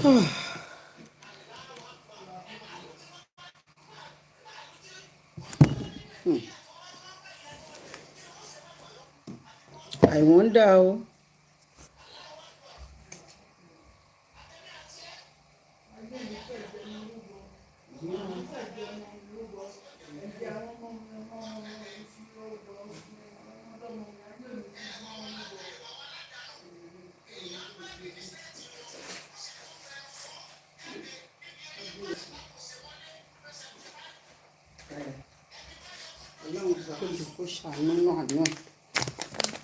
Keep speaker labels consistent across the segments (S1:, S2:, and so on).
S1: I wonder.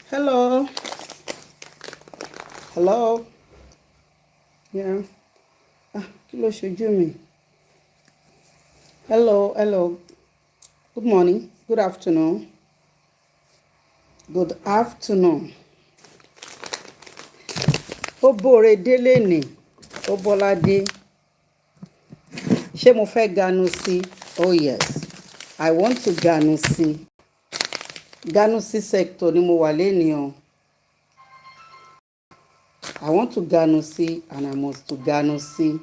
S1: Hello. Hello. Yeah. Kí ló ṣojú mi? Hello. Hello. Good morning. Good afternoon. Good afternoon. Ó bóore délé ni. Ó bọ́lá dé. Ṣé mo fẹ́ ganu sí? Oh yes. I want to ganu sí. Ganu sí sector ni mo wà lénìí o. I want to ganu sí and I must to ganu sí.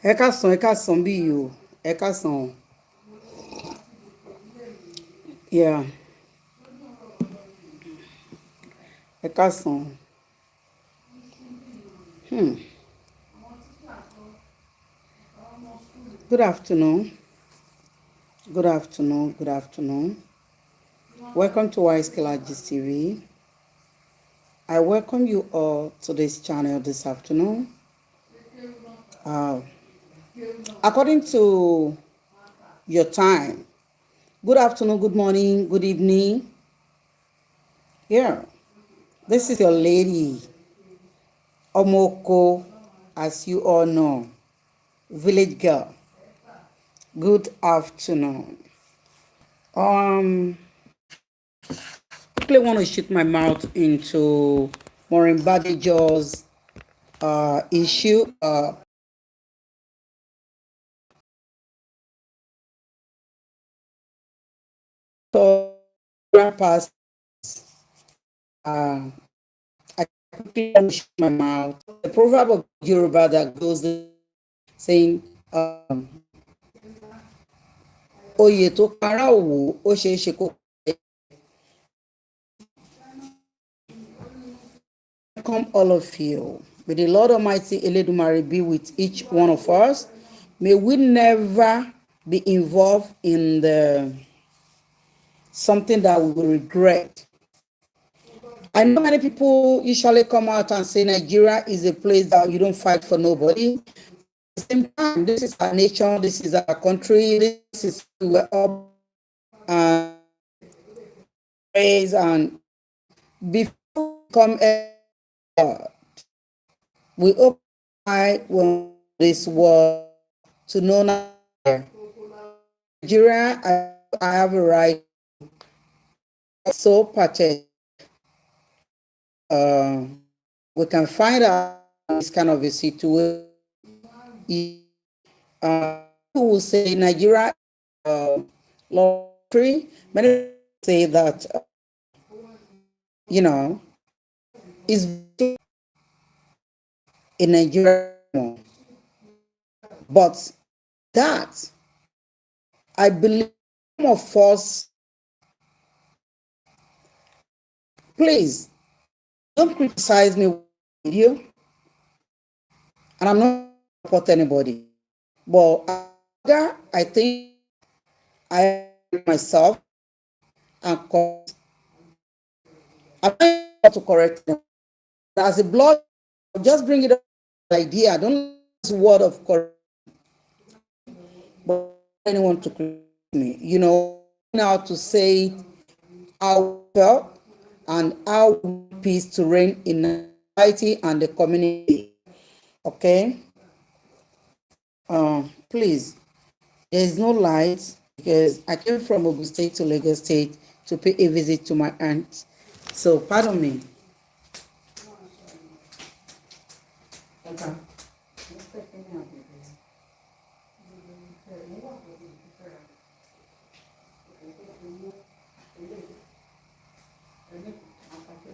S1: Ẹ káàsán bí yìí o. Ẹ káàsán o. Yeah. Ẹ káàsán. Good afternoon. Good afternoon. Good afternoon. Welcome to Wise Gist TV. I welcome you all to this channel this afternoon. According to your time, good afternoon, good morning, good evening. Yeah, this is your lady, Omoko, as you all know, village girl. Good afternoon. Quickly want to shoot my mouth into Murren Badejo's issue. So grandpa's I quickly want to shoot my mouth. The proverb of Yoruba that goes saying, Oyè tó para òwò ó ṣeé ṣe kó welcome all of you. May the Lord Almighty Eledumare be with each one of us. May we never be involved in something that we will regret. I know many people usually come out and say Nigeria is a place that you don't fight for nobody. At the same time, this is our nation, this is our country, this is where we're up and praise and before we come we open eye when this world to know Nigeria. I have a right. So pathetic. We can find out this kind of a situation. People will say Nigeria lottery. Many say that is in Nigeria, but that I believe some of us, please don't criticize me with you, and I'm not support anybody, but I think I myself and I'm not to correct them. As a blog, just bring it up idea. I don't use word of correct, but anyone to correct me, how to say how felt and how peace to reign in society and the community. Okay. Please, there is no light because I came from Ogun State to Lagos State to pay a visit to my aunt. So pardon me. Okay.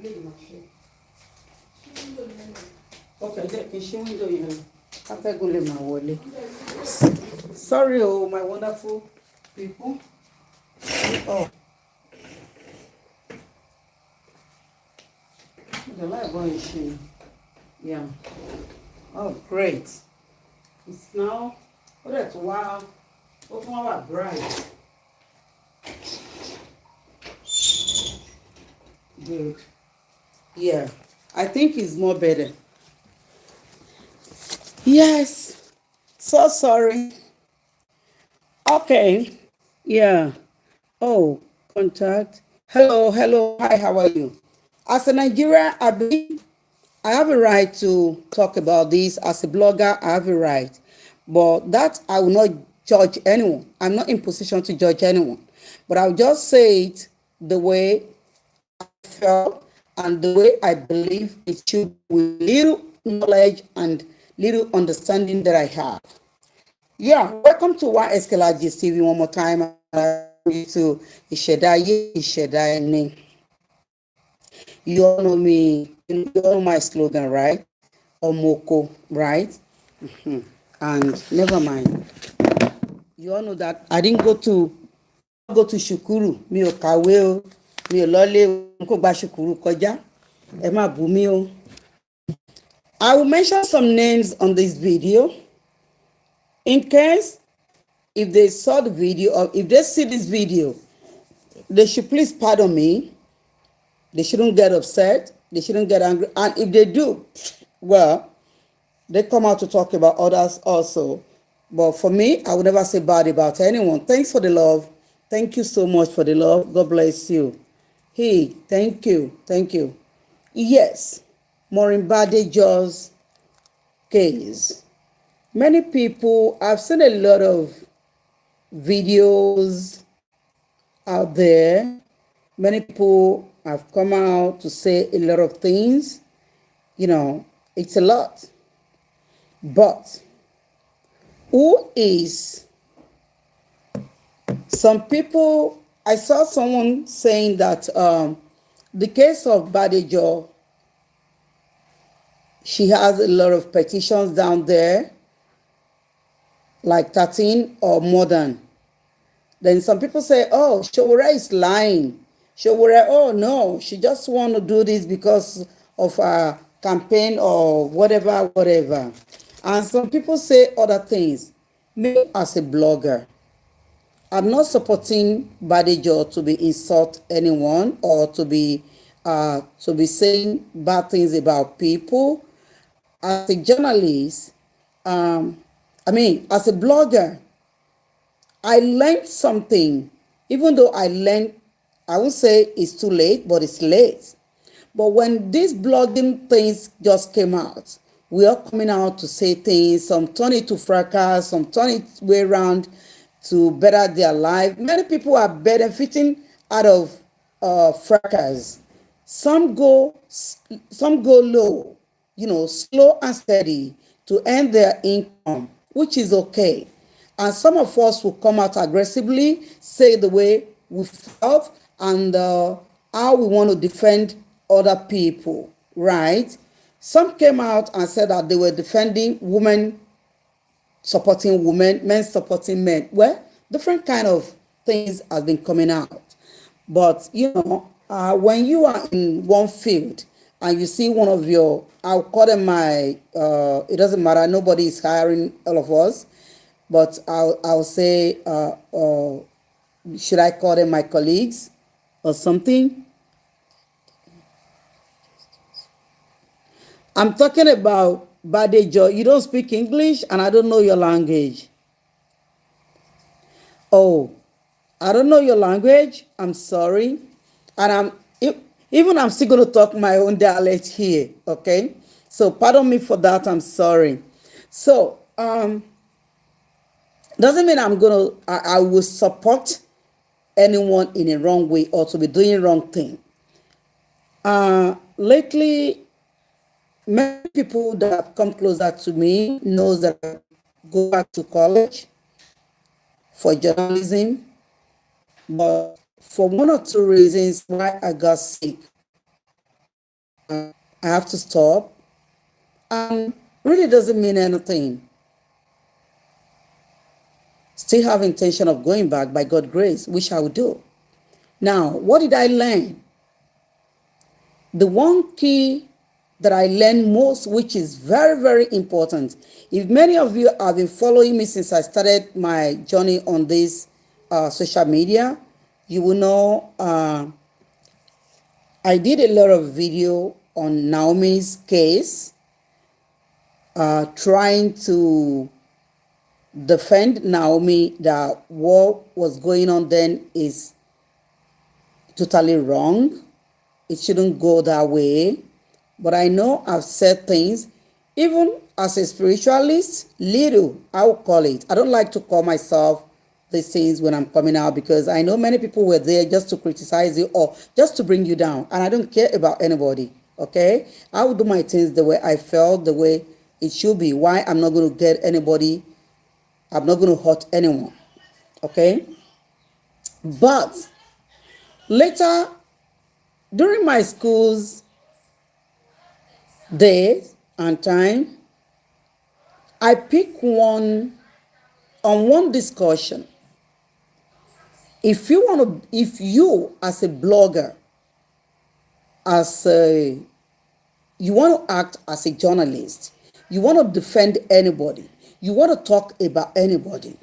S1: Okay, sorry, oh, my wonderful people. Oh, the light going to, yeah. Oh, great. It's now, oh, that's wow. Open our bright. Good. Yeah, I think it's more better. Yes. So sorry. Okay. Yeah. Oh, contact. Hello, hello. Hi, how are you? As a Nigerian, I have a right to talk about this. As a blogger, I have a right. But that I will not judge anyone. I'm not in position to judge anyone. But I'll just say it the way I felt and the way I believe it should be, with little knowledge and little understanding that I have. Yeah, welcome to One Escalagis TV one more time. To Ishedai. You all know me, you all know my slogan, right? Omoko, right? And never mind. You all know that I didn't go to Shukuru. Mi ò kàwé o, mi ò lọlé o, kò gba Shukuru kọjá. Ẹ má bú mi o. I will mention some names on this video in case if they saw the video or if they see this video, they should please pardon me. They shouldn't get upset. They shouldn't get angry. And if they do, well, they come out to talk about others also. But for me, I would never say bad about anyone. Thanks for the love. Thank you so much for the love. God bless you. Hey, thank you. Thank you. Yes, Murren Badejo's case. Many people, I've seen a lot of videos out there. Many people have come out to say a lot of things. You know, it's a lot. But who is some people? I saw someone saying that the case of Badejo, she has a lot of petitions down there, like 13 or more than. Then some people say, oh, Showore is lying. Showore, oh no, she just want to do this because of a campaign or whatever, whatever. And some people say other things. Me as a blogger, I'm not supporting Badejo to be insult anyone or to be saying bad things about people. As a journalist, as a blogger, I learned something. Even though I won't say it's too late, but it's late. But when these blogging things just came out, we are coming out to say things, some turn it to fracas, some turn it way around to better their life. Many people are benefiting out of fracas. Some go, some go low, slow and steady to earn their income, which is okay. And some of us will come out aggressively, say the way we felt and how we want to defend other people, right? Some came out and said that they were defending women supporting women, men supporting men. Well, different kind of things have been coming out. But, when you are in one field and you see one of your, I'll call them it doesn't matter, nobody is hiring all of us, but I'll say, should I call them my colleagues or something? I'm talking about Badejo. You don't speak English and I don't know your language. Oh, I don't know your language. I'm sorry. And I'm still going to talk my own dialect here, okay? So pardon me for that. I'm sorry. So, doesn't mean I will support anyone in a wrong way or to be doing wrong thing. Lately, many people that have come closer to me knows that I go back to college for journalism, but for one or two reasons why I got sick. I have to stop, and really doesn't mean anything. Still have intention of going back by God's grace, which I will do. Now, what did I learn? The one key that I learned most, which is very, very important. If many of you have been following me since I started my journey on this social media, you will know I did a lot of video on Naomi's case, trying to defend Naomi that what was going on then is totally wrong. It shouldn't go that way. But I know I've said things, even as a spiritualist, little, I would call it. I don't like to call myself these things when I'm coming out, because I know many people were there just to criticize you or just to bring you down. And I don't care about anybody, okay? I will do my things the way I felt, the way it should be. Why? I'm not going to get anybody, I'm not going to hurt anyone, okay? But later, during my school's days and time, I pick one discussion. If you as a blogger, you want to act as a journalist, you want to defend anybody, you want to talk about anybody,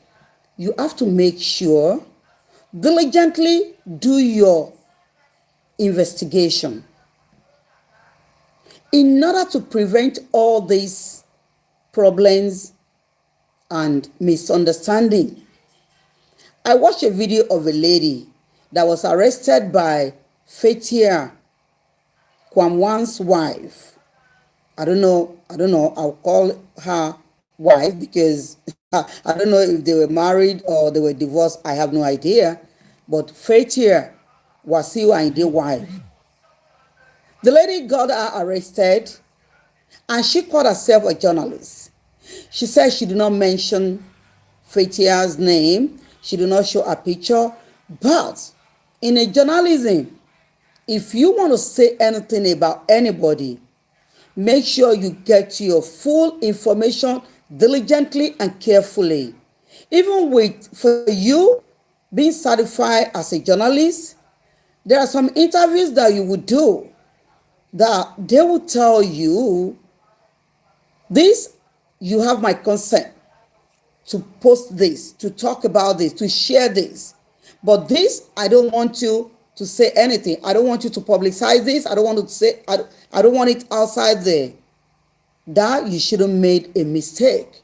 S1: you have to make sure diligently do your investigation in order to prevent all these problems and misunderstanding. I watched a video of a lady that was arrested by Fatia Kwamwan's wife. I don't know, I'll call her wife because I don't know if they were married or they were divorced. I have no idea. But Fatia Wasiu Ayinde's wife. The lady got her arrested and she called herself a journalist. She said she did not mention Fatia's name. She did not show a picture. But in a journalism, if you want to say anything about anybody, make sure you get your full information diligently and carefully. Even for you being certified as a journalist, there are some interviews that you would do that they will tell you, this, you have my consent to post this, to talk about this, to share this. But this, I don't want you to say anything. I don't want you to publicize this. I don't want to say, I don't want it outside there. That you shouldn't made a mistake.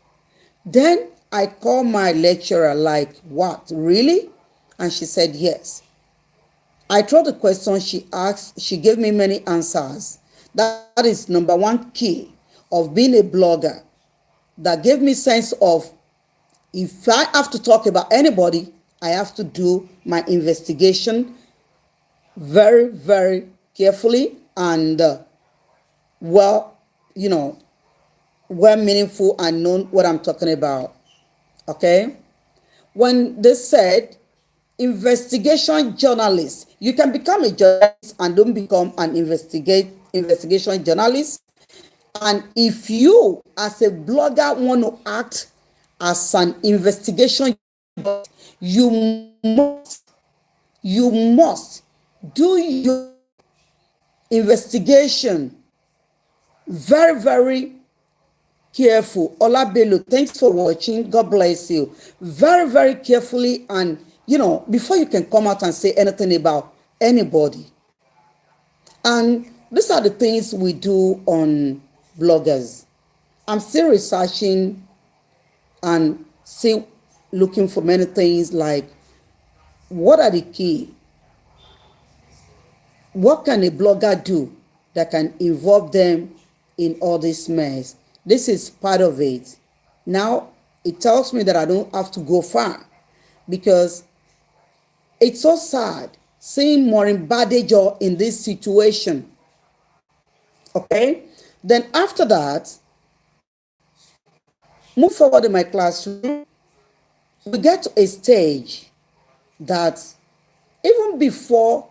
S1: Then I called my lecturer, like, what, really? And she said, yes. I tried the question she asked. She gave me many answers. That is number one key of being a blogger. That gave me sense of, if I have to talk about anybody, I have to do my investigation very, very carefully and well meaningful and know what I'm talking about. Okay? When they said investigation journalist, you can become a journalist and don't become an investigation journalist. And if you, as a blogger, want to act as an investigation journalist, you must do your investigation very, very careful. Olabelu, thanks for watching. God bless you. Very, very carefully, and before you can come out and say anything about anybody. And these are the things we do on bloggers. I'm still researching and still looking for many things, like what are the key? What can a blogger do that can involve them in all this mess? This is part of it. Now, it tells me that I don't have to go far, because it's so sad seeing Murren Badejo in this situation. Okay? Then after that, move forward in my classroom, we get to a stage that even before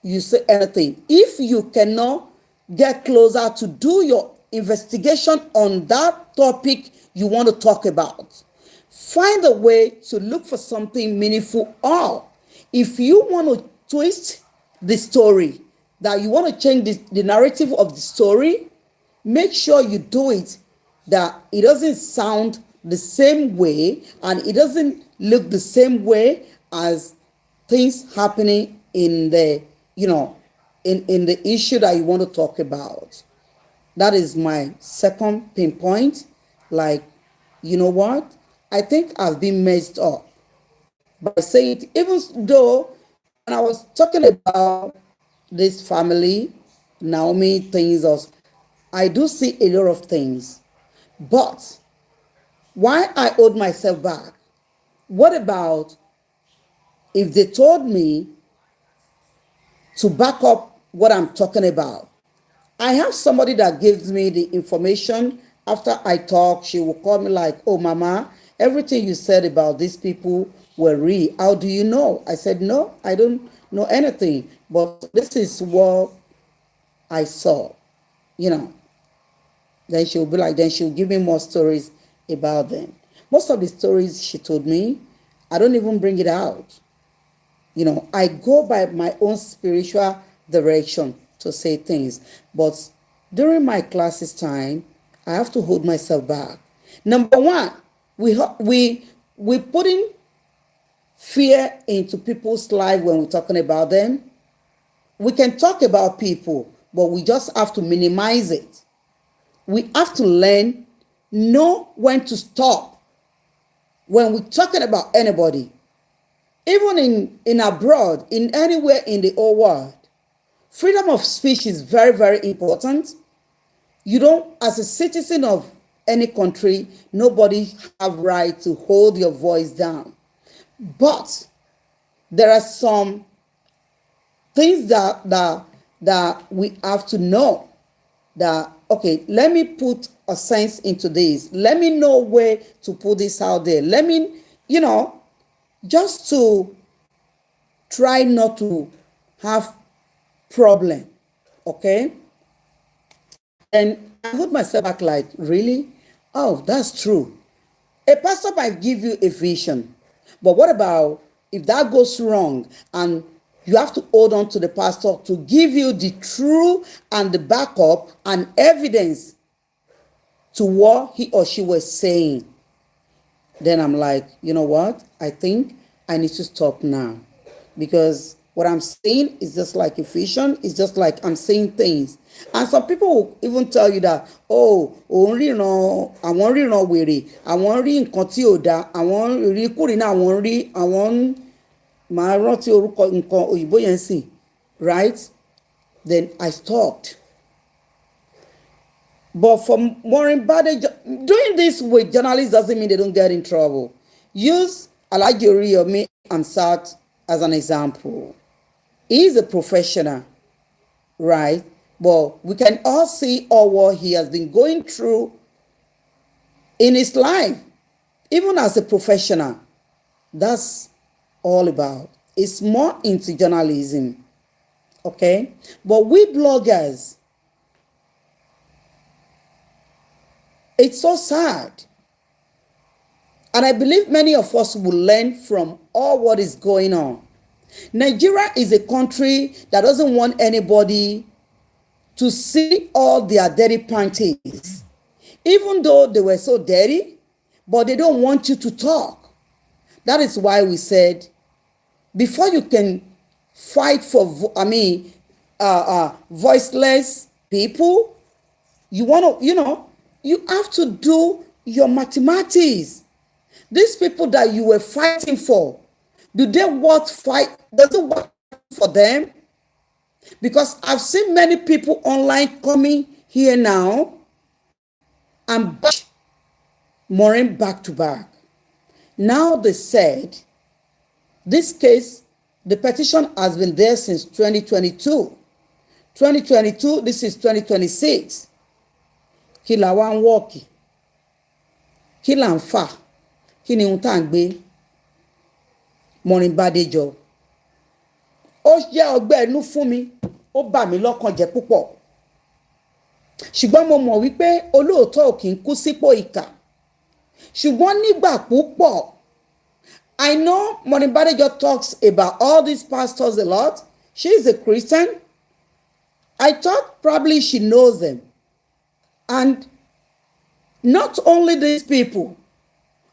S1: you say anything, if you cannot get closer to do your investigation on that topic you want to talk about. Find a way to look for something meaningful. Or if you want to twist the story, that you want to change the narrative of the story, make sure you do it that it doesn't sound the same way and it doesn't look the same way as things happening in the, in the issue that you want to talk about. That is my second pinpoint. Like, you know what? I think I've been messed up by saying it, even though when I was talking about this family, Naomi, things, I do see a lot of things. But why I hold myself back? What about if they told me to back up what I'm talking about? I have somebody that gives me the information. After I talk, she will call me like, oh, Mama, everything you said about these people were real. How do you know? I said, no, I don't know anything. But this is what I saw, you know. Then she'll be like, then she'll give me more stories about them. Most of the stories she told me, I don't even bring it out. I go by my own spiritual direction to say things. But during my classes time, I have to hold myself back. Number one, we putting fear into people's life when we're talking about them. We can talk about people, but we just have to minimize it. We have to know when to stop when we're talking about anybody. Even in abroad, in anywhere in the whole world, freedom of speech is very, very important. You don't, as a citizen of any country, nobody have right to hold your voice down. But there are some things that we have to know that, okay, let me put a sense into this. Let me know where to put this out there. Let me, just to try not to have problem, okay? And I hold myself back like, really? Oh, that's true. A pastor might give you a vision, but what about if that goes wrong and you have to hold on to the pastor to give you the true and the backup and evidence to what he or she was saying? Then I'm like, you know what? I think I need to stop now, because what I'm saying is just like a vision. It's just like I'm saying things. And some people will even tell you that, oh, only no, I won't read no weary. I won't read in Kotioda. I won't read Kurina. I won't read. I won't my roti oruko nko oyibo yensi. Right? Then I stopped. But for Murren Badejo, doing this with journalists doesn't mean they don't get in trouble. Use Alhaji Oriyomi Hamzat as an example. He's a professional, right? But we can all see all what he has been going through in his life, even as a professional. That's all about. It's more into journalism, okay? But we bloggers, it's so sad. And I believe many of us will learn from all what is going on. Nigeria is a country that doesn't want anybody to see all their dirty panties. Even though they were so dirty, but they don't want you to talk. That is why we said, before you can fight for, voiceless people, you want to, you have to do your mathematics. These people that you were fighting for, do they want fight? Does it work for them? Because I've seen many people online coming here now and bash Murren back to back. Now they said, this case, the petition has been there since 2022. 2022, this is 2026. Kí la wá ń wọ́ọ̀kì? Kí la ń fà? Kí ni ohun tá à ń gbé? Murren Badejo. Ó jẹ́ ọgbẹ́ inú fún mi. Ó bà mí lọ́kàn jẹ́ púpọ̀. ṣùgbọ́n mo mọ̀ wípé olóòótọ́ ò kì í kú sípò ìkà. Ṣùgbọ́n nígbà púpọ̀, I know Murren Badejo talks about all these pastors a lot. She is a Christian. I thought probably she knows them. And not only these people,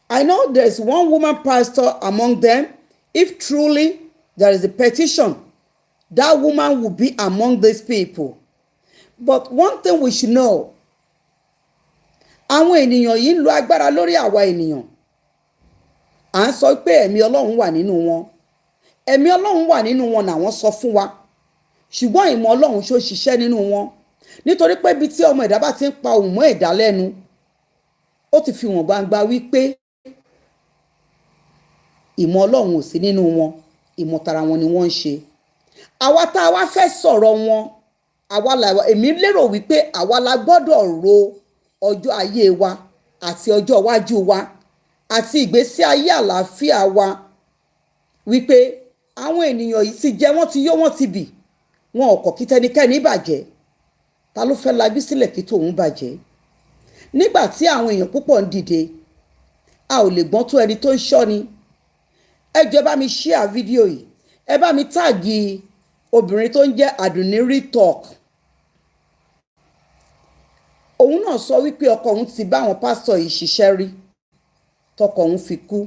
S1: I know there's one woman pastor among them. If truly there is a petition, that woman will be among these people. But one thing we should know, àwọn ènìyàn yìí ń lo agbára lórí àwa ènìyàn. À ń sọ pé ẹ̀mí Ọlọ́run wà nínú wọn. Ẹ̀mí Ọlọ́run wà nínú wọn làwọn sọ fún wa. Ṣùgbọ́n ìmọ̀ Ọlọ́run ṣó ṣiṣẹ́ nínú wọn. Nítorí pé ibi tí ọmọ ẹ̀dá bá ti ń pa ohùn mọ́ ẹ̀dá lẹ́nu, ó ti fi hàn gbangba wípé ìmọ̀ Ọlọ́run ò sí nínú wọn, ìmọ̀ tara wọn ni wọ́n ń ṣe. Àwa tá a wá fẹ́ sọ̀rọ̀ wọn, èmi lérò wípé àwa la gbọ́dọ̀ ro ọjọ́ ayé wa àti ọjọ́ iwájú wa àti ìgbésí ayé àlàáfíà wa, wípé àwọn ènìyàn yìí ti jẹ, wọ́n ti yó, wọ́n ti bì, wọn ò kọ̀ kí tẹnikẹ́ni bàjẹ́. Ta ló fẹ́ lajú sílẹ̀ kí tòun bàjẹ́? Nígbà tí àwọn èèyàn púpọ̀ ń dìde, a ò lè gbọ́n tó ẹni tó ń ṣọ́ni. Ẹ jọ̀ọ́ bá mi share fídíò yìí, ẹ bá mi táàgì obìnrin tó ń jẹ́ Àdùnní Real Talk. Òun náà sọ wípé ọkọ òun ti bá àwọn pásítọ̀ yìí ṣiṣẹ́ rí tọkọ òun fi kú.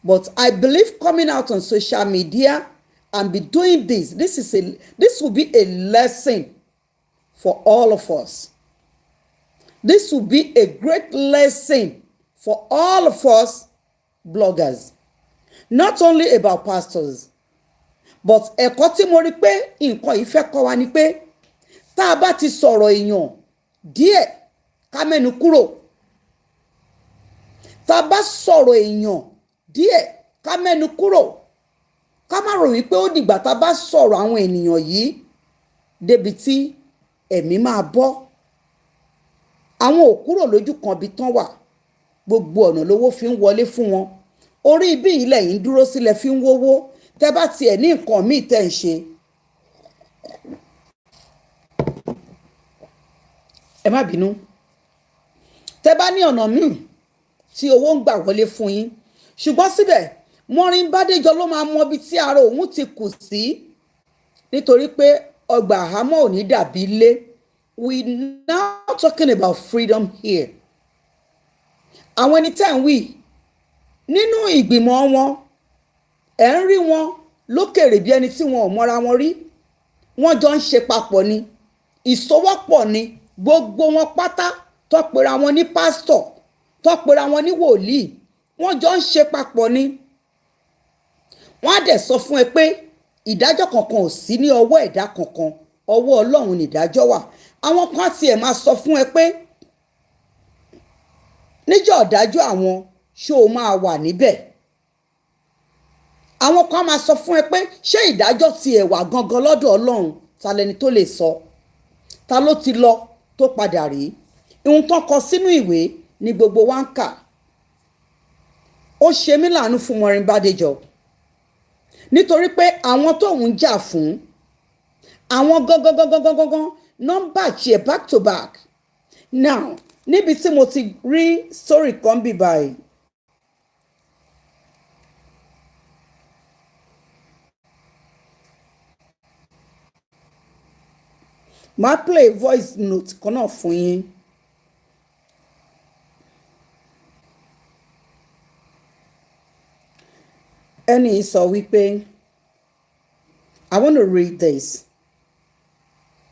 S1: But I believe coming out on social media and be doing this will be a lesson for all of us. This will be a great lesson for all of us bloggers. Not only about pastors, but ẹ̀kọ́ tí mo rí pé nǹkan yìí fẹ́ kọ́ wa ni pé tá a bá ti sọ̀rọ̀ èèyàn díẹ̀ ká mẹ́nu kúrò. Tá a bá sọ̀rọ̀ èèyàn díẹ̀ ká mẹ́nu kúrò. Ká má rò wípé ó dìgbà tá a bá sọ̀rọ̀ àwọn ènìyàn yìí débi tí ẹ̀mí máa bọ́. Àwọn ò kúrò lójú kan bí tán wà. Gbogbo ọ̀nà lówó fi ń wọlé fún wọn. Orí ibi ilẹ̀ yìí ń dúró sílẹ̀ fi ń wówó. Tẹ́ bá tiẹ̀ ní nǹkan míì tẹ́ ń ṣe. Ẹ má bínú. Tẹ́ bá ní ọ̀nà míì tí owó ń gbà wọlé fún yín. Ṣùgbọ́n síbẹ̀, Murren Badejo ló máa mọ ibi tí ara òun ti kù sí. Nítorí pé ọgbà àhámọ́ ò ní dàbí ilé. We now talking about freedom here. Àwọn ẹni tẹ́ ń wí nínú ìgbìmọ̀ wọn, ẹ̀ ń rí wọn lókèrè bí ẹni tí wọn ò mọ́ra wọn rí. Wọ́n jọ ń ṣe papọ̀ ni. Ìsowọ́pọ̀ ni. Gbogbo wọn pátá tó pera wọn ní pásítọ̀, tó pera wọn ní wòlíì. Wọ́n jọ ń ṣe papọ̀ ni. Wọ́n á dẹ̀ sọ fún ẹ pé ìdájọ́ kankan ò sí ní ọwọ́ ẹ̀dá kankan. Ọwọ́ Ọlọ́run ni ìdájọ́ wà. Àwọn kan tiẹ̀ máa sọ fún ẹ pé níjọ́ ìdájọ́ àwọn ṣé o máa wà níbẹ̀. Àwọn kan máa sọ fún ẹ pé ṣé ìdájọ́ tiẹ̀ wà gangan lọ́dọ̀ Ọlọ́run? Ta lẹni tó lè sọ? Ta ló ti lọ tó padà rí? Ihun tán kọ sínú ìwé ni gbogbo wa ń kà. Ó ṣe mí láàánú fún Murren Badejo. Nítorí pé àwọn tóun jà fún, àwọn gangan nọ́mbà tiẹ̀ back to back. Now, níbi tí mo ti rí story kan bí báyìí. Máa play voice note kan náà fún yín. Ẹni sọ wípé, I want to read this.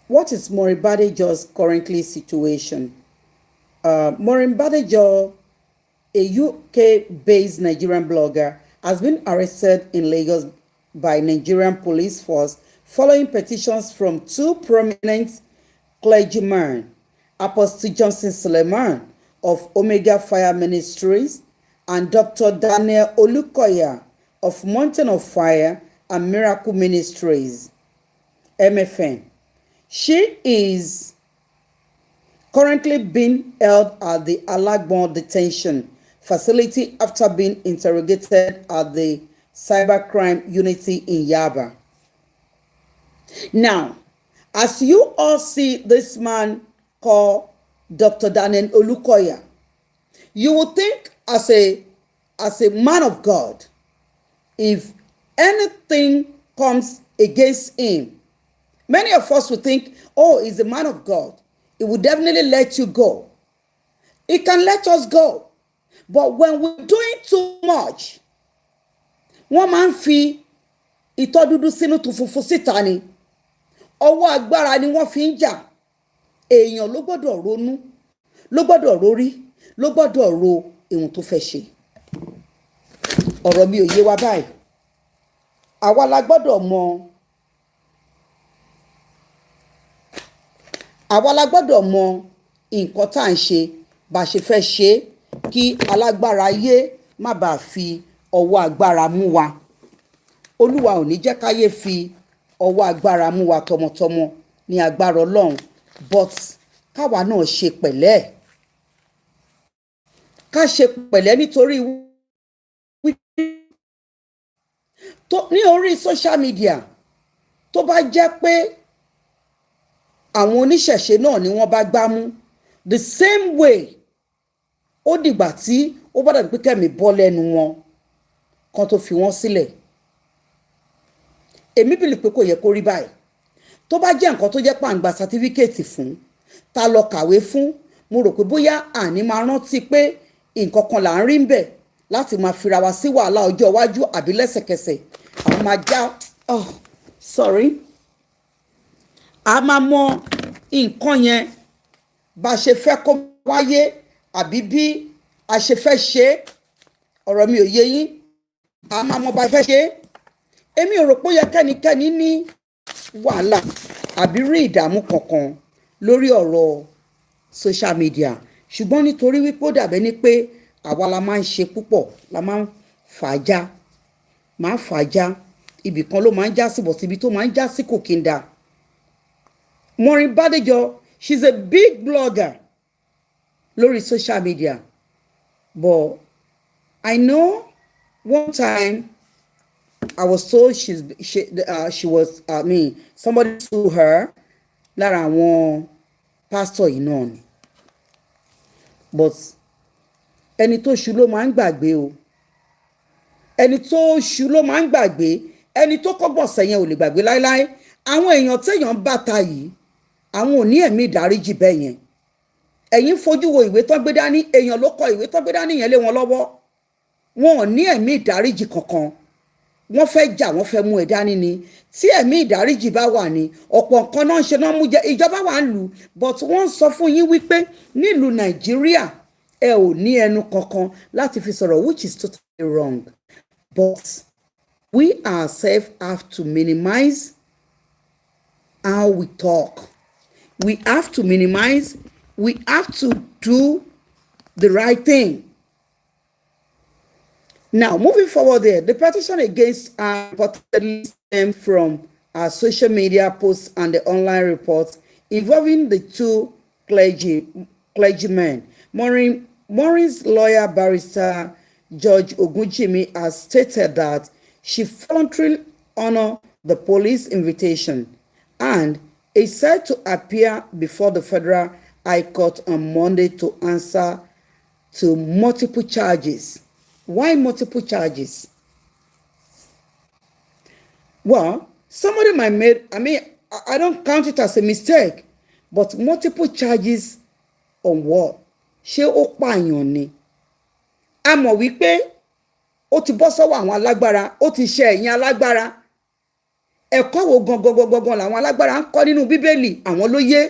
S1: What is Murren Badejo's currently situation? Murren Badejo, a UK-based Nigerian blogger, has been arrested in Lagos by Nigerian police force following petitions from two prominent clergymen, Apostle Johnson Suleiman of Omega Fire Ministries and Dr. Daniel Olukoya of Mountain of Fire and Miracle Ministries, MFN. She is currently being held at the Alagbon detention facility after being interrogated at the cybercrime unity in Yaba. Now, as you all see this man called Dr. Daniel Olukoya. You would think as a man of God, if anything comes against him, many of us would think, oh, he's a man of God. He would definitely let you go. He can let us go. But when we're doing too much, wọ́n máa ń fi ìtọ́ dúdú sínú tún funfun síta ni. Ọwọ́ agbára ni wọ́n fi ń jà. Èèyàn ló gbọ́dọ̀ ronú, ló gbọ́dọ̀ rórí, ló gbọ́dọ̀ ro ohun tó fẹ́ ṣe. Ọ̀rọ̀ mi ò yé wa báyìí. Àwa la gbọ́dọ̀ mọ nǹkan tá à ń ṣe bá ṣe fẹ́ ṣe kí alágbára ayé má bàa fi ọwọ́ agbára mú wa. Olúwa ò ní jẹ́ káyé fi ọwọ́ agbára mú wa tọmọtọmọ ní agbára Ọlọ́run, but káwa náà ṣe pẹ̀lẹ́. Ká ṣe pẹ̀lẹ́ nítorí ní orí social media tó bá jẹ́ pé àwọn oníṣẹ̀ṣe náà ni wọ́n bá gbámú the same way, ó dìgbà tí ó bá dàbí pé kẹ́mi bọ́ lẹ́nu wọn kan tó fi wọ́n sílẹ̀. Èmi bìlì pé kò yẹ kó rí báyìí. Tó bá jẹ́ nǹkan tó jẹ́ pàǹgbà sátífíkẹ́ẹ̀tì fún ta lọ kàwé fún, mo rò pé bóyá àní máa rántí pé nǹkan kan là ń rí ń bẹ̀ láti máa fira wa sí wàhálà ọjọ́ iwájú àbí lẹ́sẹ̀kẹsẹ̀ àwọn máa já a máa mọ nǹkan yẹn bá ṣe fẹ́ kó wáyé àbí bí a ṣe fẹ́ ṣe. Ọ̀rọ̀ mi ò yé yín. A máa mọ bá fẹ́ ṣe. Èmi ò rò pé ó yẹ kẹ́nikẹ́ni ní wàhálà àbí rí ìdààmú kankan lórí ọ̀rọ̀ social media, ṣùgbọ́n nítorí wípé ó dàbẹ́ ní pé àwa la máa ń ṣe púpọ̀, la máa ń fàájá ibì kan ló máa ń já sí, bọ̀ síbi tó máa ń já sí kò kí n da. Murren Badejo, she's a big blogger lórí social media, but I know one time I was told she was somebody sued her lára àwọn pastor yìí náà ni, but ẹni tó ṣu ló máa ń gbàgbé o. Ẹni tó ṣu ló máa ń gbàgbé. Ẹni tó kọ́gbọ̀n sẹ́yìn ò lè gbàgbé láéláé. Àwọn èèyàn téèyàn bá ta yìí, àwọn ò ní ẹ̀mí ìdáríjì bẹ́ẹ̀ yẹn. Ẹ̀yin fojú wo ìwé tó gbé dání, èèyàn ló kọ ìwé tó gbé dání yẹn lé wọn lọ́wọ́. Wọn ò ní ẹ̀mí ìdáríjì kankan. Wọ́n fẹ́ jà, wọ́n fẹ́ mú ẹ dání ni. Tí ẹ̀mí ìdáríjì bá wà ní, ọ̀pọ̀ nǹkan náà ń ṣe náà mú jẹ. Ìjọba wà ń lù, but wọ́n ń sọ fún yín wípé nílùú Nàìjíríà ẹ ò ní ẹnu kankan láti fi sọ̀rọ̀, which is totally wrong. But we ourselves have to minimize how we talk. We have to minimize, we have to do the right thing. Now, moving forward there, the petition against reportedly stemmed from our social media posts and the online reports involving the two clergymen. Murren's lawyer, barrister George Ogunjimi, has stated that she voluntarily honored the police invitation and is set to appear before the Federal High Court on Monday to answer to multiple charges. Why multiple charges? Well, somebody might make, I don't count it as a mistake, but multiple charges on what? Ṣé ó pààyàn ni? A mọ̀ wípé ó ti bọ́ sọ́wọ́ àwọn alágbára, ó ti ṣe ẹ̀yìn alágbára. Ẹ̀kọ́ wo gangan làwọn alágbára ń kọ́ nínú Bíbélì, àwọn ló yé.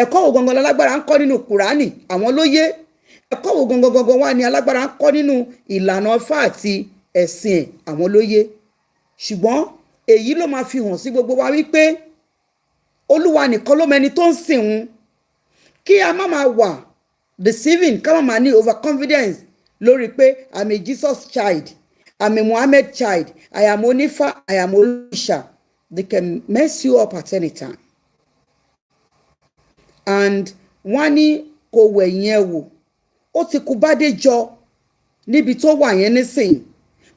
S1: Ẹ̀kọ́ wo gangan lálágbára ń kọ́ nínú Kùránì, àwọn ló yé. Ẹ̀kọ́ wo gangan wà ní alágbára ń kọ́ nínú ìlànà Ifá àti ẹ̀sìn ẹ̀, àwọn ló yé. Ṣùgbọ́n èyí ló máa fi hàn sí gbogbo wa wípé Olúwa nìkan ló mẹni tó ń sìn òun. Kí a má máa wà deceiving, ká má máa ní overconfidence lórí pé I'm a Jesus child, I'm a Muhammad child, I am Onifa, I am Olisha. They can mess you up at any time. And wọ́n ní kò wẹ̀yìn ẹ̀ wò, ó ti kú Bádéjọ níbi tó wà yẹn nísìnyí.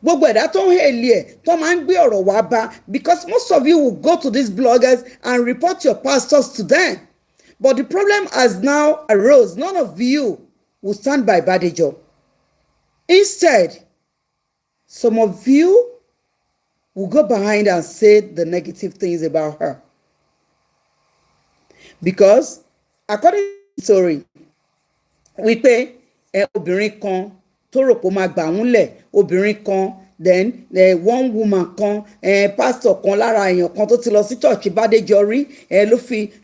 S1: Gbogbo ẹ̀dá tó ń hèlì ẹ̀ tó máa ń gbé ọ̀rọ̀ wá bá, because most of you will go to these bloggers and report your pastors to them. But the problem has now arose. None of you will stand by Badejo. Instead, some of you will go behind and say the negative things about her. Because according to the story, wípé obìnrin kan tó rò pé ó máa gbà ń lẹ̀, obìnrin kan, then one woman kan, pastor kan lára èèyàn kan tó ti lọ sí church Bádéjọ rí,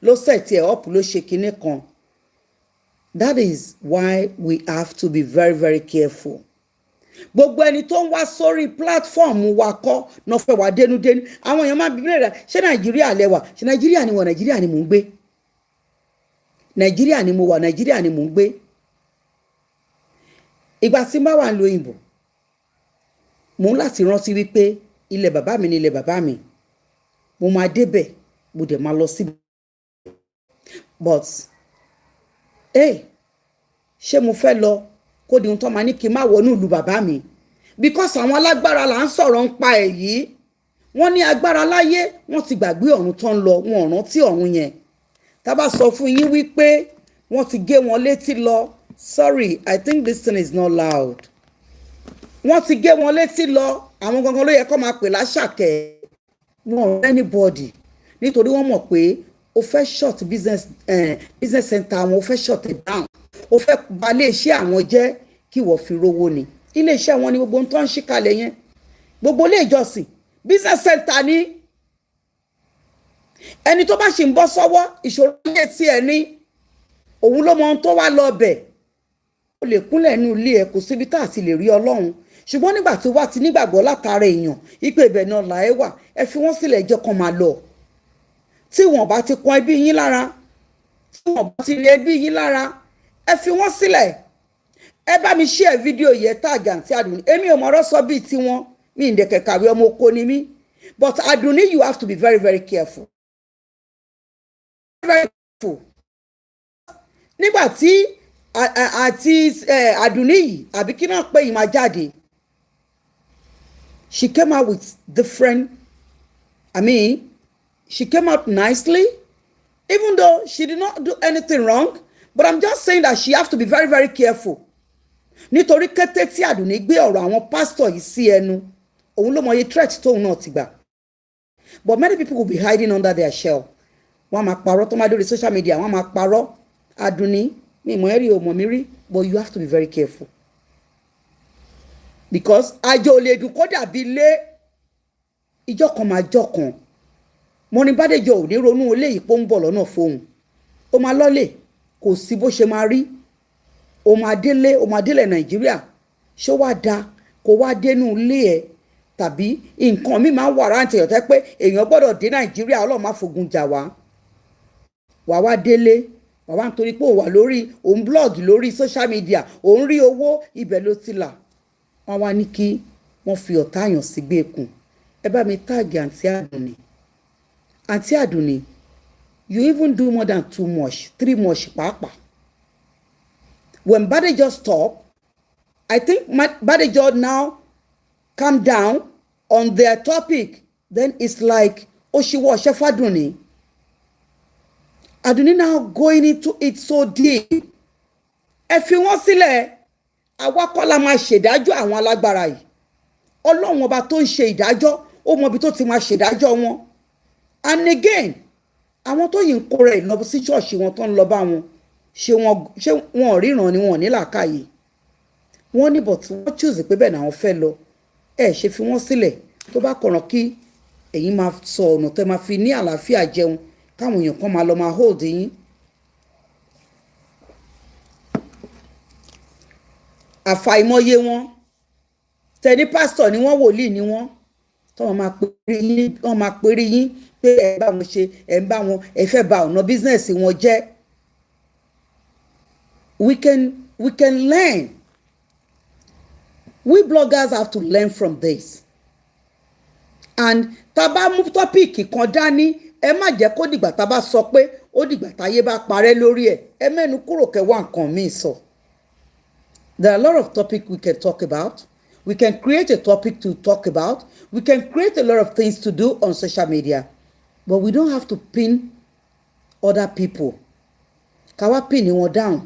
S1: ló set ẹ̀ up, ló ṣe kinní kan. That is why we have to be very, very careful. Gbogbo ẹni tó ń wá sórí platform wa kọ́ náà fẹ́ wá dénúdénú. Àwọn èèyàn máa ń bíbélì rẹ̀, ṣé Nàìjíríà lẹ́wà? Ṣé Nàìjíríà ni wọ̀? Nàìjíríà ni mò ń gbé. Nàìjíríà ni mo wà, Nàìjíríà ni mò ń gbé. Ìgbà tí n bá wà ń lo òyìnbó, mo ń láti rántí wípé ilẹ̀ bàbá mi ni ilẹ̀ bàbá mi. Mo máa débẹ̀, mo dẹ̀ máa lọ síbẹ̀. But, ṣé mo fẹ́ lọ kó di ohun tó máa ní kí n má wọnú ìlú bàbá mi? Because àwọn alágbára là ń sọ̀rọ̀ ń pa èyí. Wọ́n ní agbára láyé, wọ́n ti gbàgbé ọ̀run tó ń lọ, wọn ò rántí ọ̀run yẹn. Tá bá sọ fún yín wípé wọ́n ti gé wọn létí lọ. Sorry, I think this thing is not loud. Wọ́n ti gé wọn létí lọ. Àwọn gangan ló yẹ kó máa pè láṣàkẹ́. Wọn ò anybody. Nítorí wọ́n mọ̀ pé o fẹ́ short business center wọn, o fẹ́ short it down. O fẹ́ bà lé iṣẹ́ àwọn jẹ́ kí wọ́n fi rówó ni. Ilé iṣẹ́ wọn ni gbogbo ohun tó ń ṣí kalẹ̀ yẹn. Gbogbo ilé ìjọsìn, business center ni. Ẹni tó bá ṣì ń bọ́ sọ́wọ́ ìṣòro ilé tí ẹ ní, òun ló mọ ohun tó wá lọ bẹ̀. O lè kúnlẹ̀ nínú ilé ẹ, kò síbi tá a ti lè rí Ọlọ́run. Ṣùgbọ́n nígbà tí wá ti nígbàgbọ́ látara èèyàn, ìpè ibẹ̀ náà là ẹ wà, ẹ fi wọ́n sílẹ̀ jẹ́ kán máa lọ. Tí wọ́n bá ti kan ẹbí yín lára, tí wọ́n bá ti rí ẹbí yín lára, ẹ fi wọ́n sílẹ̀. Ẹ bá mi share fídíò yẹn tag Àǹtí Àdùnní. Èmi ò mọ̀rọ̀ sọ bíi tiwọn, mi ì dẹ̀kẹ̀ kàwé ọmọ oko ni mí. But Àdùnní, you have to be very, very careful. Very careful. Nígbà tí àti Àdùnní yìí, àbí kí náà pé ìmá jáde, she came out with different, she came out nicely, even though she did not do anything wrong. But I'm just saying that she has to be very, very careful. Nítorí kété tí Àdùnní gbé ọ̀rọ̀ àwọn pastor yìí sí ẹnu, òun ló mọ iye threat tóun náà ti gbà. But many people will be hiding under their shell. Wọ́n máa parọ́ tó máa dórí social media, wọ́n máa parọ́. Àdùnní, mi mọ̀ ẹ́rì o mọ̀ mi rí, but you have to be very careful. Because àjò lè dùn kó dàbí ilé, ìjọ kan máa jọ kan. Murren Badejo ò ní ronú eléyìí pé ó ń bọ̀ lọ́nà fóun. Ó máa lọ́lẹ̀, kò sí bó ṣe máa rí. Ó máa délẹ̀ Nàìjíríà. Ṣé wá da kó wá dénú ilé ẹ̀ tàbí nǹkan mi máa ń wà rántí ọ̀tẹ́ pé èèyàn gbọ́dọ̀ dé Nàìjíríà, Ọlọ́run má fogun jà wá. Wà wá délé, wà wá nítorí pé ó wà lórí, òun blog lórí social media, òun rí owó, ibẹ̀ ló ti là. Wọ́n wá ní kí wọ́n fi ọ̀tá àyàn sí gbèkùn. Ẹ bá mi táàgì Àǹtí Àdùnní. Àǹtí Àdùnní, you even do more than 2 much, 3 much pàápàá. When Badejo stopped, I think Badejo now calm down on their topic. Then it's like, Oshiwo Shefaduni. Àdùnní now going into it so deep. Ẹ fi wọ́n sílẹ̀, àwa kọ́ la máa ṣèdájọ́ àwọn alágbára yìí. Ọlọ́run ọba tó ń ṣe ìdájọ́, ó mọ ibi tó ti máa ṣèdájọ́ wọn. And again, àwọn tó yìí ń kó rẹ̀ lọ sí ṣọ́ọ̀ṣì wọn tó ń lọ bá wọn, ṣé wọn ríran ni wọn ní làákàyè. Wọ́n ní but wọ́n choose pé bẹ́ẹ̀ náà wọ́n fẹ́ lọ. Ẹ ṣe fi wọ́n sílẹ̀ tó bá kọ̀ràn kí ẹ̀yin máa sọ ọ̀nà tẹ́ máa fi ní àlàáfíà jẹun, káwọn èèyàn kan máa lọ máa hold yín. Àfàìmọye wọn, tẹni pásítọ̀ ni wọ́n, wòlíì ni wọ́n, tó wọ́n máa pèrè yín pé ẹ bá wọn ṣe, ẹ ń bá wọn, ẹ fẹ́ bà ọ̀nà bísínẹ́sì wọn jẹ́. We can learn. We bloggers have to learn from this. And tá bá mú tọ́pìkì kan dání, ẹ má jẹ́ kó dìgbà tá bá sọ pé ó dìgbà táyé bá parẹ́ lórí ẹ̀, ẹ mẹ́nu kúrò kẹwàá nǹkan míì sọ. There are a lot of topics we can talk about. We can create a topic to talk about. We can create a lot of things to do on social media. But we don't have to pin other people. ká wá pin wọn down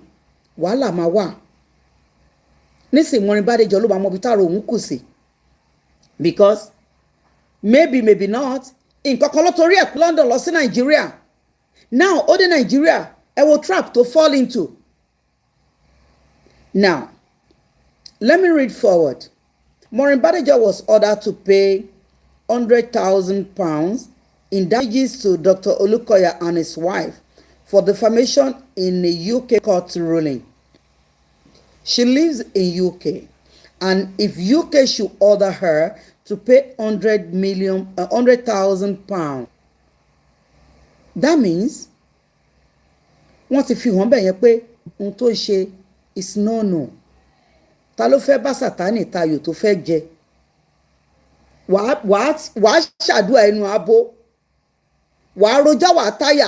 S1: wàhálà máa wà nísìnyí Murren Badejo ló máa mọ ibi táàrọ̀ òun kù sí because maybe not nǹkan kan ló torí ẹ̀ London lọ sí Nigeria now ó dé Nigeria ẹ wo trap to fall into. Now let me read forward. Murren Badejo was ordered to pay £100,000 in damages to Dr. Olukoya and his wife for defamation in a UK court ruling. She lives in UK, and if UK should order her to pay £100,000, that means wọ́n ti fi hàn bẹ́ẹ̀ yẹn pé ohun tó ń ṣe is no. Ta ló fẹ́ bá Sátánì tayò tó fẹ́ jẹ? Wàá ṣàdúrà ẹnu abo, wàá rojọ́ wàá táyà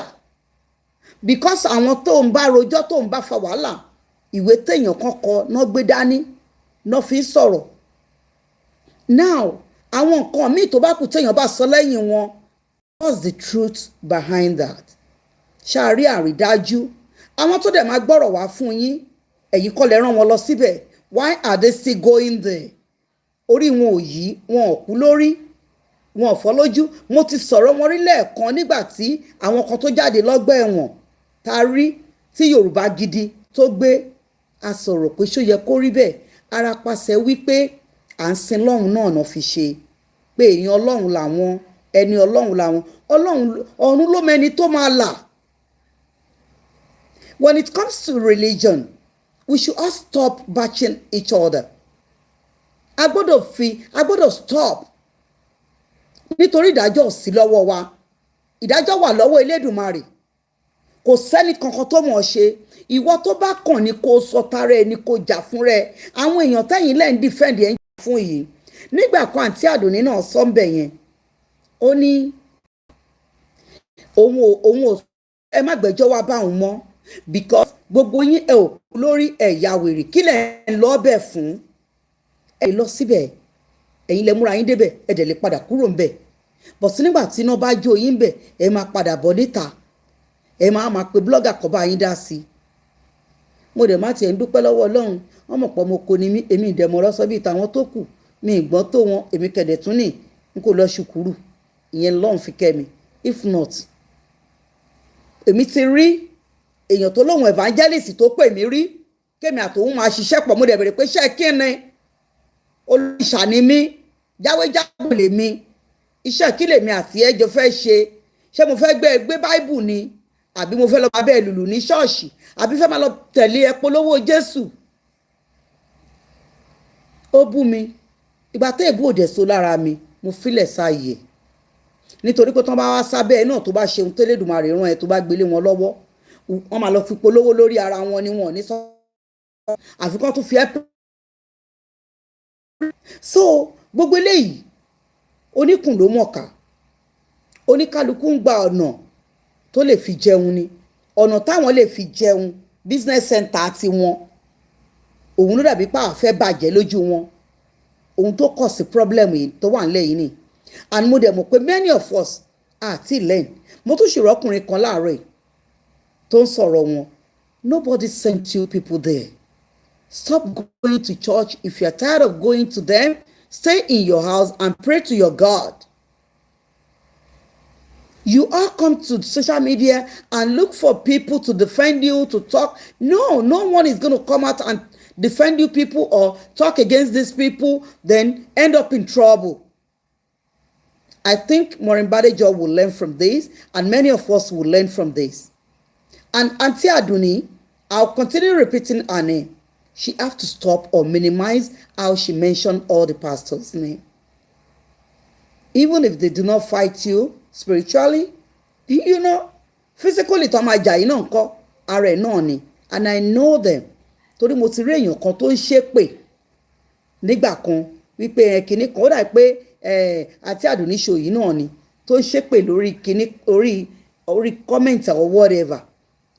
S1: because àwọn tó ń bá rojọ́ tó ń bá fa wàhálà ìwé téèyàn kan kọ náà gbé dání náà fi sọ̀rọ̀. Now àwọn nǹkan míì tó bá kù téèyàn bá sọ lẹ́yìn wọn, what's the truth behind that? Ṣàrí àrídájú àwọn tó dẹ̀ máa gbọ́rọ̀ wá fún yín ẹ̀yin kọ́ lẹ rán wọn lọ síbẹ̀. Why are they still going there? Orí wọn ò yí, wọn ò kú lórí, wọn ò fọ́ lójú. Mo ti sọ̀rọ̀ wọn rí lẹ́ẹ̀kan nígbà tí àwọn kan tó jáde lọ́gbà ẹ̀wọ̀n ta rí tí Yorùbá Gidi tó gbé a sọ̀rọ̀ pé ṣó yẹ kó rí bẹ́ẹ̀. Ara pàṣẹ wípé à ń sin Ọlọ́run náà fi ṣe pé èèyàn Ọlọ́run làwọn, ẹni Ọlọ́run làwọn, Ọlọ́run ọ̀run ló mẹ́ni tó máa là. When it comes to religion, we should all stop bashing each other. A gbọ́dọ̀ stop. Nítorí ìdájọ́ ò sí lọ́wọ́ wa. Ìdájọ́ wà lọ́wọ́ Elédùmarè. Kò sẹ́ni kankan tó mọ̀ ṣe. Ìwọ tó bá kàn ní kó sọ tara ẹni kó jà fún rẹ. Àwọn èèyàn tẹ́yìn lẹ́yìn defend ẹ̀ ń jà fún yìí. Nígbà kan àǹtí Àdùnní náà sọ ń bẹ̀ yẹn. Ó ní òun ò ẹ má gbẹ́jọ́ wá bá òun mọ́ because gbogbo yín ẹ ò kú lórí ẹ̀yà wèrè kí lẹ̀ ń lọ bẹ̀ fún. Ẹ lọ síbẹ̀ ẹ̀yin lẹ múra yín débẹ̀ ẹ dẹ̀ lè padà kúrò ń bẹ̀ bọ̀ sí nígbà tí iná bá jó yín bẹ̀ ẹ máa padà bọ̀ níta ẹ máa pe blogger kọ́ bá yín dá sí i. Mo dẹ̀ má tiẹ̀ ń dúpẹ́ lọ́wọ́ Ọlọ́run wọ́n mọ̀ pọ̀ mo kò ní mí èmi ìdẹ̀mọ̀ lọ́sọ bíi tàwọn tó kù mi ìgbọ́n tó wọn èmi kẹ̀dẹ̀ tún ní n kò lọ ṣùkúrù ìyẹn lọ́run fi kẹ́ mi if not èmi ti rí èèyàn tó lóhun evangelist tó pè mí rí kémi àtòun máa ṣiṣẹ́ pọ̀ mo dẹ̀ bèrè pé ṣé kí ni olùṣà ni mí jáwéjáwò lè mi iṣẹ́ kí lèmi àti ẹjọ́ fẹ́ ṣé mo fẹ́ gbé báìbù ni àbí mo fẹ́ lọ bá bẹ́ẹ̀ lùlù ní ṣọ́ọ̀ṣì àbí fẹ́ máa lọ tẹ̀lé ẹ polówó Jésù. Ó bú mi ìgbà tó èbú òdẹ̀ so lára mi mo filẹ̀ sáàyè nítorí pé tán bá wá sábẹ́ ẹ náà tó bá ṣeun tẹ́lẹ̀dùmarè rán ẹ tó bá gbélé wọn lọ́wọ́ wọ́n máa lọ fi polówó lórí ara wọn ni wọn ò ní sọ àfikún tó fi ẹ́ so gbogbo eléyìí oníkùn ló mọ̀ọ́ká oníkálukú ń gba ọ̀nà tó lè fi jẹun ni ọ̀nà táwọn lè fi jẹun business center ti wọn òun ló dàbí pàà fẹ́ bàjẹ́ lójú wọn ohun tó kọ̀ sí problem yìí tó wà nílẹ̀ yìí ni and mo dẹ̀ mọ̀ pé many of us àti lẹ́yìn mo tún ṣèrò ọkùnrin kan láàárọ̀ yìí tó ń sọ̀rọ̀ wọn nobody sent you people there. Stop going to church. If you're tired of going to them, stay in your house and pray to your God. You all come to social media and look for people to defend you, to talk. No one is going to come out and defend you people or talk against these people, then end up in trouble. I think Murren Badejo will learn from this, and many of us will learn from this. And Auntie Aduni, I'll continue repeating her name. She have to stop or minimize how she mentioned all the pastors' name. Even if they do not fight you spiritually, physically, tó máa jà yín náà ńkọ́ ara ẹ̀ náà ni. And I know them. Torí mo ti rí èèyàn kan tó ń ṣépè nígbà kan wípé kìíní kan ó dà pé àti àdùnníṣò yìí náà ni tó ń ṣépè lórí kìíní orí comment or whatever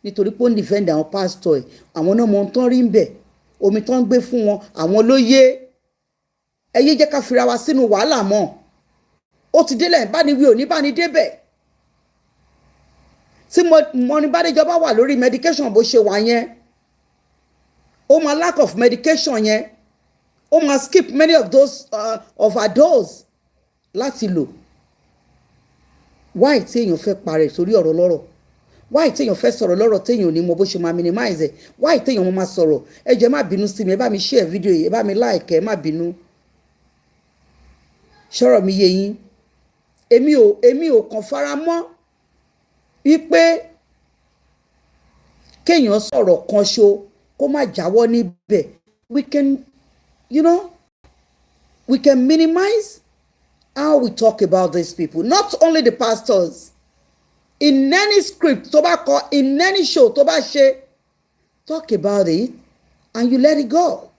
S1: nítorí pé ó ń defend àwọn pastor ẹ̀ àwọn náà mọ ohun tó ń rí ń bẹ̀ omi tó ń gbé fún wọn àwọn ló yé ẹyẹ jẹ́ ká fira wa sínú wàhálà mọ́ ó ti délẹ̀ bá ní wí òní bá ní débẹ̀ tí Murren Badejo bá wà lórí medication bó ṣe wà yẹn, ó máa lack of medication yẹn, ó máa skip many of those of her dose láti lò. Why tí èèyàn fẹ́ parẹ́ sórí ọ̀rọ̀ lọ́rọ̀? Why tí èèyàn fẹ́ sọ̀rọ̀ lọ́rọ̀ téèyàn ò ní mọ bó ṣe máa minimize ẹ̀? Why tí èèyàn máa sọ̀rọ̀? Ẹ jẹ́ má bínú sí mi, ẹ bá mi share video yìí, ẹ bá mi like, ẹ má bínú. Ṣọ́rọ̀ mi yé yín? Èmi ò kàn fara mọ́ wípé kéèyàn sọ̀rọ̀ kan ṣo kó má jáwọ́ níbẹ̀. We can, we can minimize how we talk about these people. Not only the pastors. In any script, tó bá kọ, in any show, tó bá ṣe, talk about it and you let it go.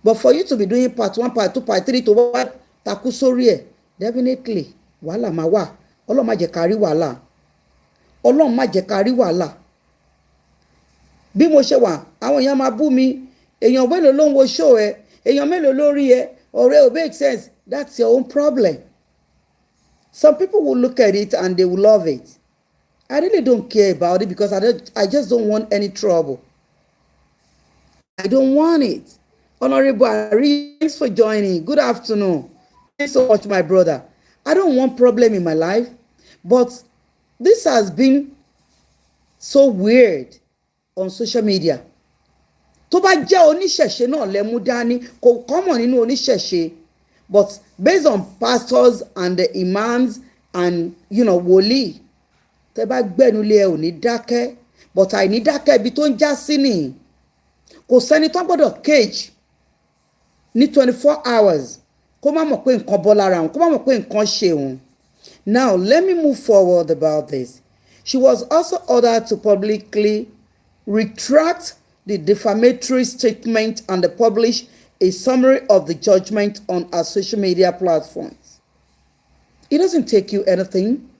S1: But for you to be doing part 1, part 2, part 3, tó bá takú sórí ẹ̀, definitely, wàhálà máa wà. Ọlọ́run má jẹ́ ká rí wàhálà. Ọlọ́run má jẹ́ ká rí wàhálà. Bí mo ṣe wà, àwọn èèyàn máa bú mi. Èèyàn mélòó ló ń wo show ẹ? Èèyàn mélòó ló rí ẹ? Ọ̀rẹ́ ò make sense. That's your own problem. Some people will look at it and they will love it. I really don't care about it because I just don't want any trouble. I don't want it. Honorable Ari, thanks for joining. Good afternoon. Thanks so much, my brother. I don't want problem in my life, but this has been so weird on social media. Tó bá jẹ́ oníṣẹ̀ṣe náà lẹ mú dání, kò common nínú oníṣẹ̀ṣe. But based on pastors and the imams and, wòlíì, tẹ́ bá gbẹ́nulé ẹ ò ní dákẹ́, but àìní dákẹ́ ibi tó ń já sí nìyí. Kò sẹ́ni tó gbọ́dọ̀ cage ní 24 hours kó má mọ̀ pé nǹkan bọ́ lára òun, kó má mọ̀ pé nǹkan ṣe òun. Now, let me move forward about this. She was also ordered to publicly retract the defamatory statement and to publish a summary of the judgment on our social media platforms. It doesn't take you anything.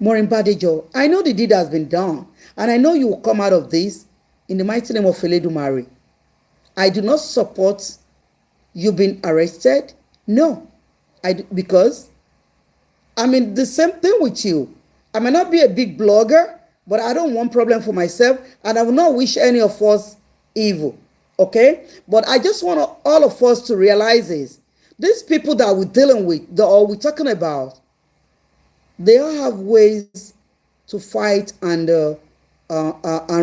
S1: Murren Badejo, I know the deed has been done, and I know you will come out of this in the mighty name of Eledumare. I do not support you being arrested. No, because I'm in the same thing with you. I may not be a big blogger, but I don't want problem for myself, and I will not wish any of us evil. Okay? But I just want all of us to realize this. These people that we're dealing with, or we're talking about, they all have ways to fight and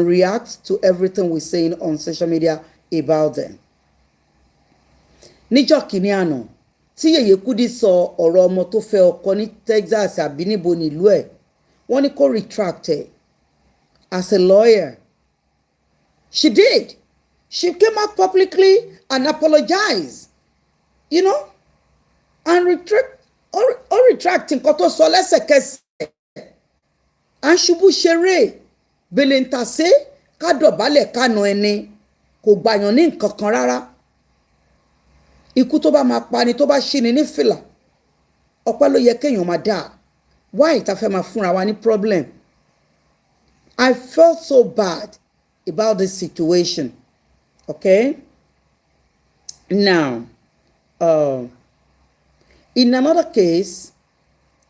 S1: react to everything we're saying on social media about them. Níjọ́ kìíní àná, tí Yèyé Kúdí sọ ọ̀rọ̀ ọmọ tó fẹ́ ọkọ ní Texas àbí níbo nílùú ẹ̀, wọ́n ní kó retract ẹ̀. As a lawyer, she did. She came out publicly and apologized, and retract nǹkan tó sọ lẹ́sẹ̀kẹsẹ̀. À ń ṣubú ṣeré, bèlè ń tàsé, ká dọ̀bálẹ̀ ká na ẹni, kò gbàyàn ní nǹkan kan rárá. Ikú tó bá máa pa ni tó bá ṣí ni ní fìlà, ọpẹ́ ló yẹ kéèyàn máa dà. Why ta fẹ́ máa fúnra wa ní problem? I felt so bad about this situation. Okay? Now, in another case,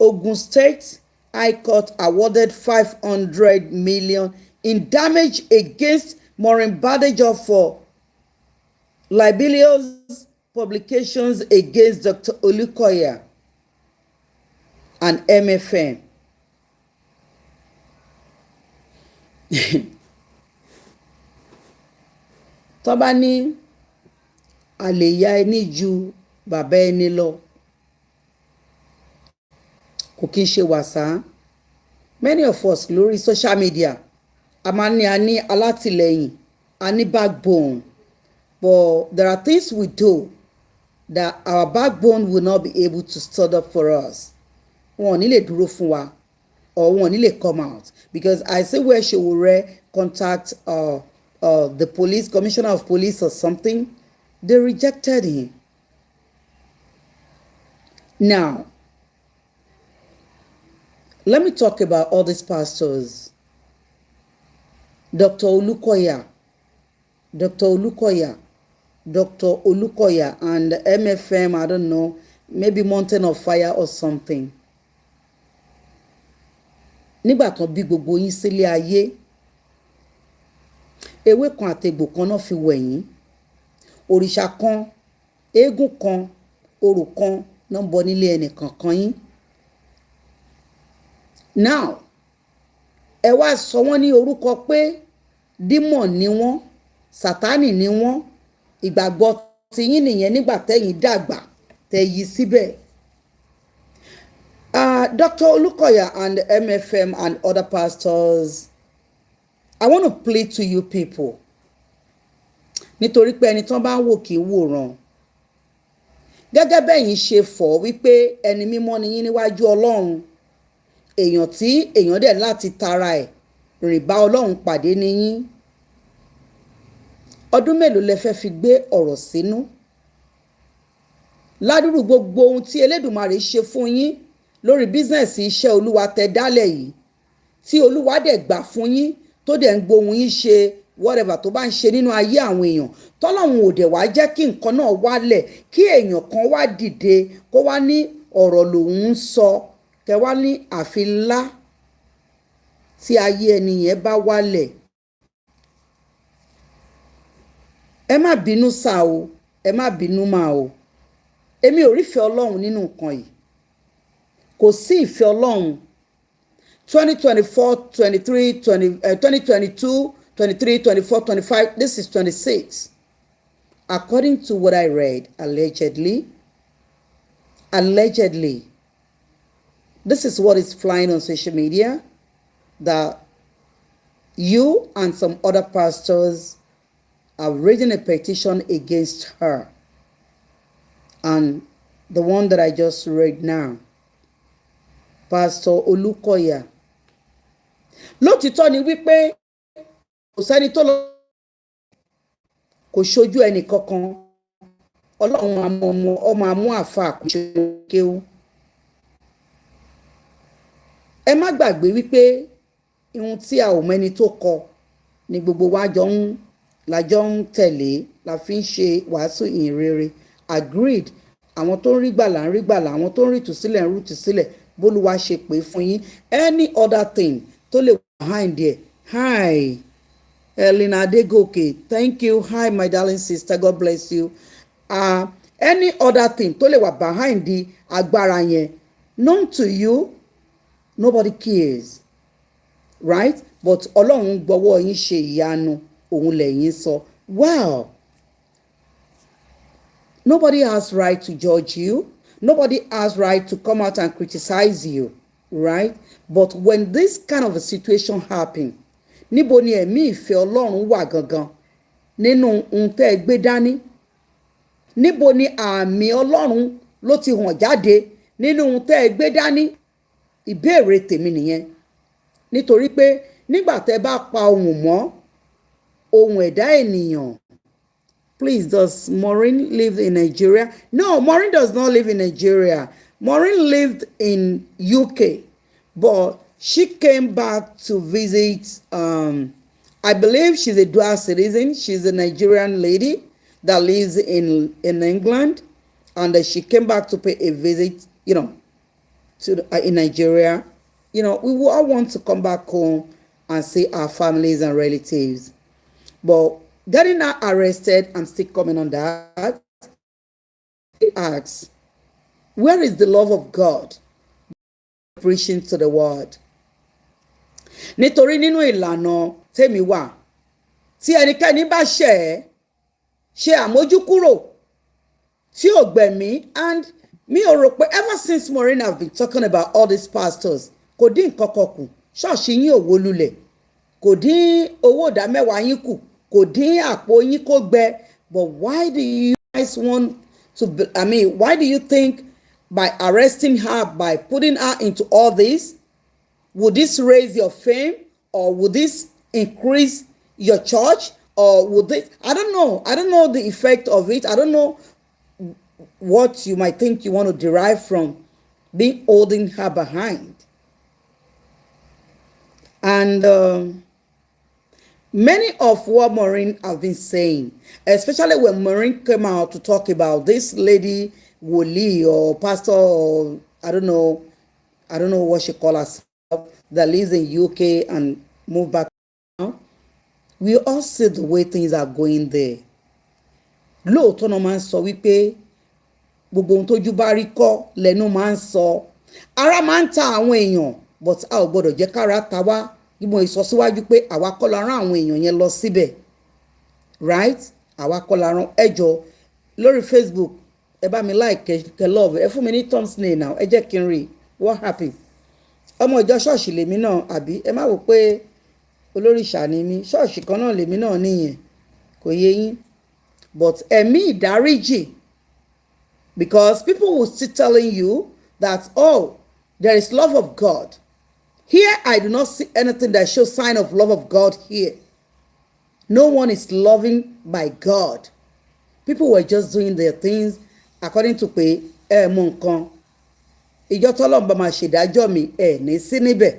S1: Ogun State High Court awarded 500 million in damage against Murren Badejo for libelous publications against Dr. Olukoya and MFM. Tó bá ní àlèyá ẹni ju bàbá ẹni lọ, kò kí n ṣe wàsá. Many of us lórí social media, a máa ní a ní alátìlẹyìn, a ní backbone, but there are things we do that our backbone will not be able to stand up for us. Wọn ò ní lè dúró fún wa, or wọn ò ní lè come out, because I say where she will contact the police, commissioner of police or something, they rejected him. Now, let me talk about all these pastors. Dr. Olukoya, and MFM, I don't know, maybe Mountain of Fire or something. nígbà tán bí gbogbo yín sílé ayé ewé kan àtegbò kan náà fi wẹ̀yìn òrìṣà kan eégún kan orò kan náà ń bọ nílé ẹnìkankan yín now ẹ wá sọ wọ́n ní orúkọ pé dímọ̀ ni wọ́n sátánì ni wọ́n ìgbàgbọ́ tiyín nìyẹn nígbà tẹ́yìn dàgbà tẹ́ yí síbẹ̀. Dr. Olukoya and MFM and other pastors, I want to plead to you people nítorí pé ẹni tán bá ń wò kì í wòran gẹ́gẹ́ bẹ́yìn ṣe fọ̀ wípé ẹni mímọ́ ni yín níwájú Ọlọ́run èèyàn tí èèyàn dẹ̀ láti tara ẹ̀ rìn bá Ọlọ́run pàdé ní yín ọdún mélòó lẹ fẹ́ fi gbé ọ̀rọ̀ sínú ládùúrú gbogbo ohun tí Elédùmarè ṣe fún yín lórí bísínẹ́sì iṣẹ́ Olúwa tẹ dálẹ̀ yìí tí Olúwa dẹ̀ gbà fún yín tó dẹ̀ ń gbohun yín ṣe whatever tó bá ń ṣe nínú ayé àwọn èèyàn tọ́lọ́run ò dẹ̀ wá jẹ́ kí nǹkan náà wálẹ̀ kí èèyàn kan wá dìde kó wá ní ọ̀rọ̀ lòun ń sọ kẹ wá ní àfi ńlá tí ayé ẹni yẹn bá wálẹ̀ ẹ má bínú sá o ẹ má bínú máa o èmi ò rífẹ́ Ọlọ́run nínú nǹkan yìí kò sí ìfẹ́ Ọlọ́run 2024 23 2022 23 24 25 this is 26 according to what I read allegedly this is what is flying on social media that you and some other pastors are raising a petition against her and the one that I just read now Pastor Olukoya lótìtọ́ ni wípé kò sẹ́ni tó lọ kò ṣojú ẹnì kankan Ọlọ́run ọmọ amú àfa àkùnṣe kéwú ẹ má gbàgbé wípé ihun tí a ò mẹ́ni tó kọ ni gbogbo wa lájọ ń tẹ̀lé la fi ń ṣe wàásù ìyìn rere agreed àwọn tó ń rí gbàlà ń rí gbàlà àwọn tó ń rí ìtúsílẹ̀ ń rí ìtúsílẹ̀ bólúwa ṣe pé fún yín any other thing tó lè wà behind there hi Elena Adegoke thank you hi my darling sister God bless you any other thing tó lè wà behind the agbára yẹn known to you nobody cares right but Ọlọ́run gbọ́wọ́ yín ṣe ìyanu òun lẹ́yìn sọ wow nobody has right to judge you. Nobody has right to come out and criticize you, right? But when this kind of a situation happen, níbo ni ẹ̀mí ìfẹ́ Ọlọ́run wà gangan nínú ohun tẹ́ ẹ gbé dání? Níbo ni àmì Ọlọ́run ló ti hàn jáde nínú ohun tẹ́ ẹ gbé dání? Ìbéèrè tèmi nìyẹn. Nítorí pé nígbà tẹ́ bá pa ohùn mọ́ ohùn ẹ̀dá ènìyàn. Please, does Maureen live in Nigeria? No, Maureen does not live in Nigeria. Maureen lived in UK, but she came back to visit. I believe she's a dual citizen. She's a Nigerian lady that lives in England, and she came back to pay a visit, in Nigeria. We will all want to come back home and see our families and relatives, but getting her arrested, I'm still coming on that. He asks, where is the love of God preaching to the world? Nítorí nínú ìlànà tèmi wà, tí ẹnikẹ́ni bá ṣe àmójúkúrò, tí ò gbẹ̀mí, and mi ò rò pé ever since Maureen have been talking about all these pastors, kò dín nǹkan kan kù, ṣọ́ọ̀ṣì yín ò wó lulẹ̀, kò dín owó ìdá mẹ́wàá yín kù, kò dín àpò yín kó gbẹ. But why do you guys want to, why do you think by arresting her, by putting her into all this, would this raise your fame, or would this increase your church, or would this, I don't know the effect of it. I don't know what you might think you want to derive from being holding her behind. And many of what Maureen have been saying, especially when Maureen came out to talk about this lady, Woli or pastor, or I don't know what she call herself. that lives in UK and moved back now, we all see the way things are going there. Lóòótọ́ náà máa ń sọ wípé gbogbo ohun tójú bá rí kọ́ lẹ́nu máa ń sọ. Ara máa ń ta àwọn èèyàn, but a ò gbọ́dọ̀ jẹ́ kára ta wá. Bí mo sọ síwájú pé àwa kọ́ la rán àwọn èèyàn yẹn lọ síbẹ̀, right? Àwa kọ́ la rán. Ẹ jọ̀ọ́ lórí Facebook ẹ bá mi like kẹ love ẹ fún mi ní thumbs nail now, ẹ jẹ́ kí n rí what happen. Ọmọ ìjọ ṣọ́ọ̀ṣì lèmi náà àbí ẹ má wò pé olóríṣà ni mí, ṣọ́ọ̀ṣì kan náà lèmi náà nìyẹn, kò yé yín. But ẹ̀mí ìdáríjì, because people will still telling you that, oh, there is love of God. Here, I do not see anything that shows sign of love of God here. No one is loving by God. People were just doing their things according to pé mọ nǹkan. Ìjọ tọ́lọ́run bá máa ṣèdájọ́ mi ní sí níbẹ̀,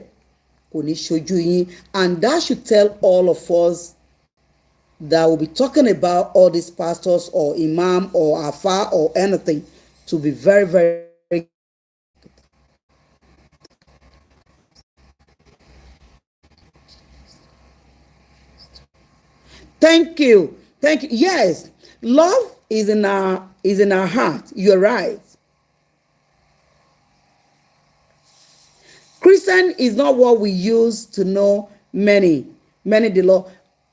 S1: kò ní ṣojú yín. And that should tell all of us that will be talking about all these pastors or imam or afa or anything to be very, very. Thank you. Thank you. Yes, love is in our heart. You're right. Christian is not what we use to know many the law.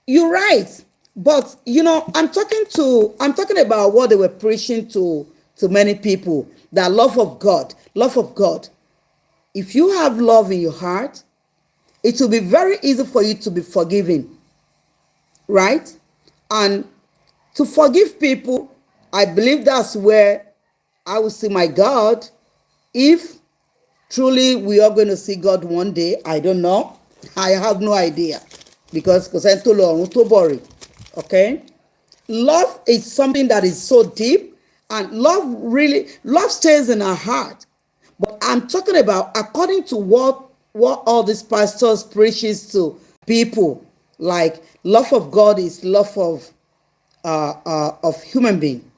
S1: You're right. But I'm talking about what they were preaching to many people, that love of God. If you have love in your heart, it will be very easy for you to be forgiving, right? And to forgive people, I believe that's where I will see my God. If truly we are going to see God one day, I don't know. I have no idea, because I'm too long, too boring. Okay, love is something that is so deep, and love stays in our heart. But I'm talking about according to what all these pastors preaches to people, like love of God is love of human being.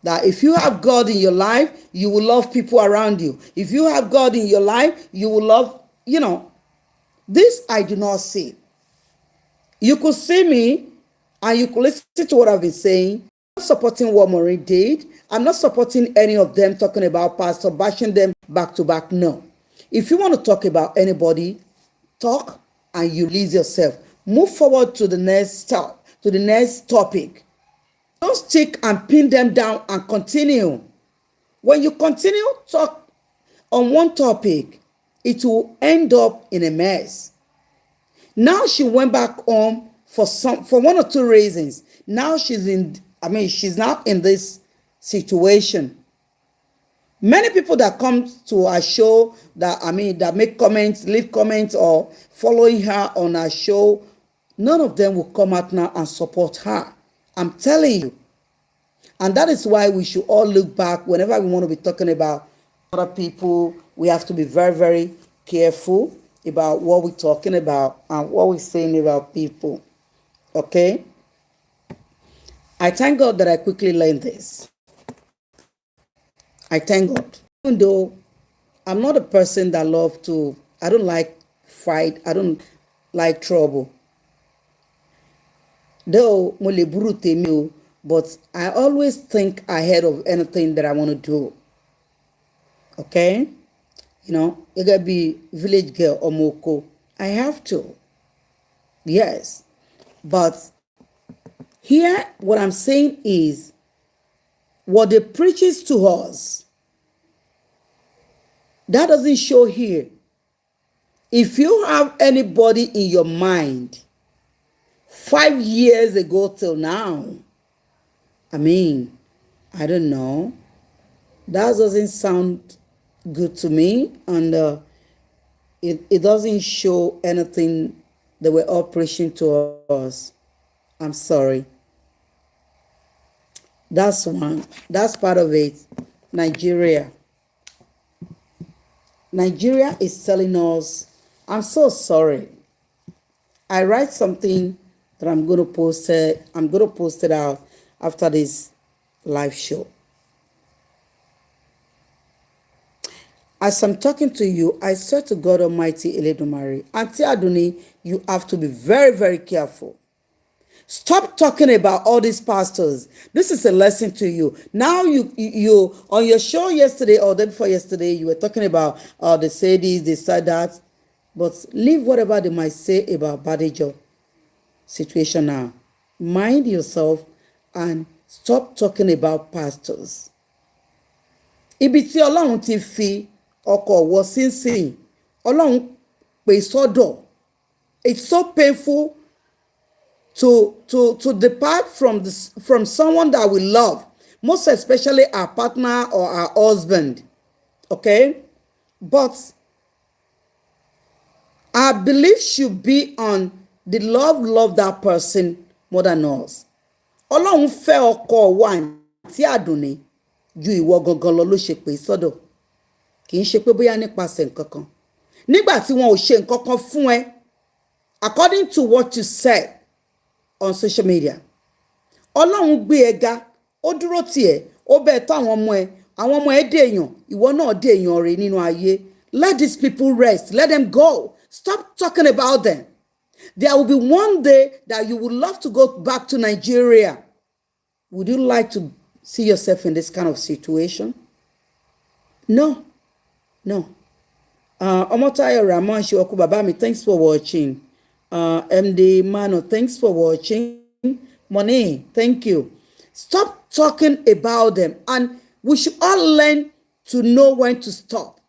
S1: That if you have God in your life, you will love people around you. If you have God in your life, you will love, this I do not see. You could see me and you could listen to what I've been saying. I'm not supporting what Murren did. I'm not supporting any of them talking about pastor, bashing them back to back. No. If you want to talk about anybody, talk and you release yourself. Move forward to the next topic. Don't stick and pin them down and continue. When you continue talk on one topic, it will end up in a mess. Now she went back home for one or two reasons. Now she's now in this situation. Many people that come to our show that make comments, leave comments, or following her on our show, none of them will come out now and support her. I'm telling you. And that is why we should all look back whenever we want to be talking about other people. We have to be very, very careful about what we're talking about and what we're saying about people. Okay? I thank God that I quickly learned this. I thank God. Even though I'm not a person that I don't like fight. I don't like trouble. Though mo le buru tèmi o, but I always think ahead of anything that I want to do. Okay? You gotta be village girl or moko. I have to. Yes. But here, what I'm saying is, what they preaches to us, that doesn't show here. If you have anybody in your mind 5 years ago till now, I don't know. That doesn't sound good to me, and it doesn't show anything that we're all preaching to us. I'm sorry. That's one. That's part of it. Nigeria is telling us, I'm so sorry. I write something that I'm going to post it. I'm going to post it out after this live show. As I'm talking to you, I swear to God Almighty, Eledumare, Auntie Aduni, you have to be very, very careful. Stop talking about all these pastors. This is a lesson to you. Now you on your show yesterday or day before yesterday, you were talking about they say this, they said that, but leave whatever they might say about Badejo situation now. Mind yourself and stop talking about pastors. Ibi tí Ọlọ́run ti fi ọkọ̀ wọ sínsìn, Ọlọ́run pè sọ́dọ̀. It's so painful to depart from someone that we love, most especially our partner or our husband. Okay? But our belief should be on the love that person more than us. Ọlọ́run fẹ́ ọkọ wa Àǹtí Àdùnní ju ìwọ gangan lọ ló ṣe pé sọ́dọ̀. Kì í ṣe pé bóyá nípasẹ̀ nǹkan kan. Nígbà tí wọn ò ṣe nǹkan kan fún ẹ, according to what you said on social media, Ọlọ́run gbé ẹ ga, ó dúró tì ẹ́, ó bẹ́ẹ̀ tọ́ àwọn ọmọ ẹ dèèyàn, ìwọ náà dèèyàn rẹ̀ nínú ayé. Let these people rest. Let them go. Stop talking about them. There will be one day that you would love to go back to Nigeria. Would you like to see yourself in this kind of situation? No. Omotayo Ramon Shioku Babami, thanks for watching. MD Mano, thanks for watching. Money, thank you. Stop talking about them, and we should all learn to know when to stop.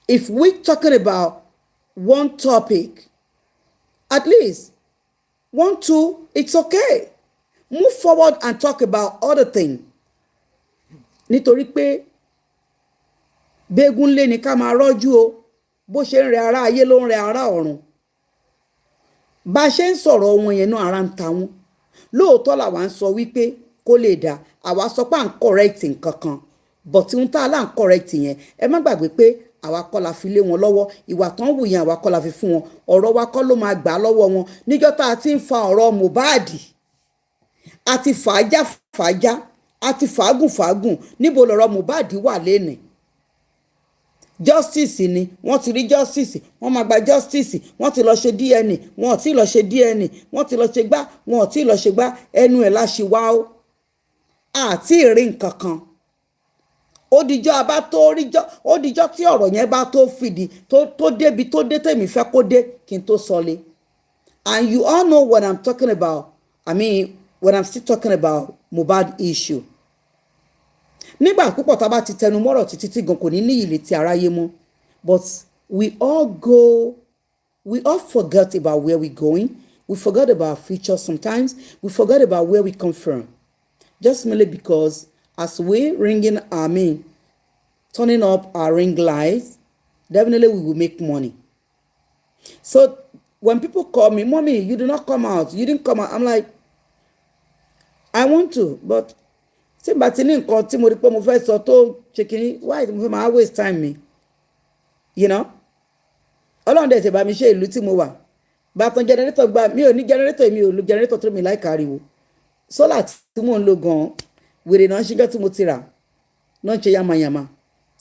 S1: If we're talking about one topic, at least 1, 2, it's okay. Move forward and talk about other things. Nítorí pé bégun lé ní ká máa rọ́jú o, bó ṣe ń rẹ ará ayé ló ń rẹ ará ọ̀run. Bá ṣe ń sọ̀rọ̀ wọn yẹn náà ara ń ta wọn. Lóòótọ́ làwa ń sọ wípé kó lè dá, àwa sọ pé à ń correct nǹkan kan, but ohun tá a là ń correct yẹn, ẹ má gbàgbé pé àwa kọ́ la fi lé wọn lọ́wọ́, ìwà tán wù yẹn àwa kọ́ la fi fún wọn, ọ̀rọ̀ wa kọ́ ló máa gbà á lọ́wọ́ wọn. Níjọ́ tá a ti ń fa ọ̀rọ̀ Mohbad, àti fàájá, àti fàágùn, níbo lọ̀rọ̀ Mohbad wà lénìí? Justice ni, wọ́n ti rí justice, wọ́n máa gba justice, wọ́n ti lọ ṣe DNA, wọ́n ò tí lọ ṣe DNA, wọ́n ti lọ ṣe gbá, wọ́n ò tí lọ ṣe gbá, ẹnu ẹ̀ láṣì wá ó. Àti ìrí nǹkan kan. Ó dijọ́ tí ọ̀rọ̀ yẹn bá tó fìdí, tó débi tó dé tèmi fẹ́ kó dé kí n tó sọlé. And you all know what I'm talking about. I mean, when I'm still talking about Mohbad issue. Nígbà púpọ̀ tá bá ti tẹnu mọ́rọ̀ títí tí gan kò ní ní ìlé tí aráyé mọ́. But we all forget about where we're going. We forget about our future sometimes. We forget about where we come from. Just merely because as we turning up our ring lights, definitely we will make money. So when people call me, Mommy, you did not come out. You didn't come out. I'm like, I want to, but tí bá ti ní nǹkan tí mo rí pé mo fẹ́ sọ tó ṣe kìíní, why mo fẹ́ máa waste time mi? You know? Ọlọ́run dẹ̀ ṣe bá mi ṣe ìlú tí mo wà. Bàtàn generator gba, mi ò ní generator, mi ò lo generator tó mi láì káriwo. Solar tí mò ń lo gan-an, wèrè náà ṣíjọ́ tí mo ti rà, náà ṣe yamayama.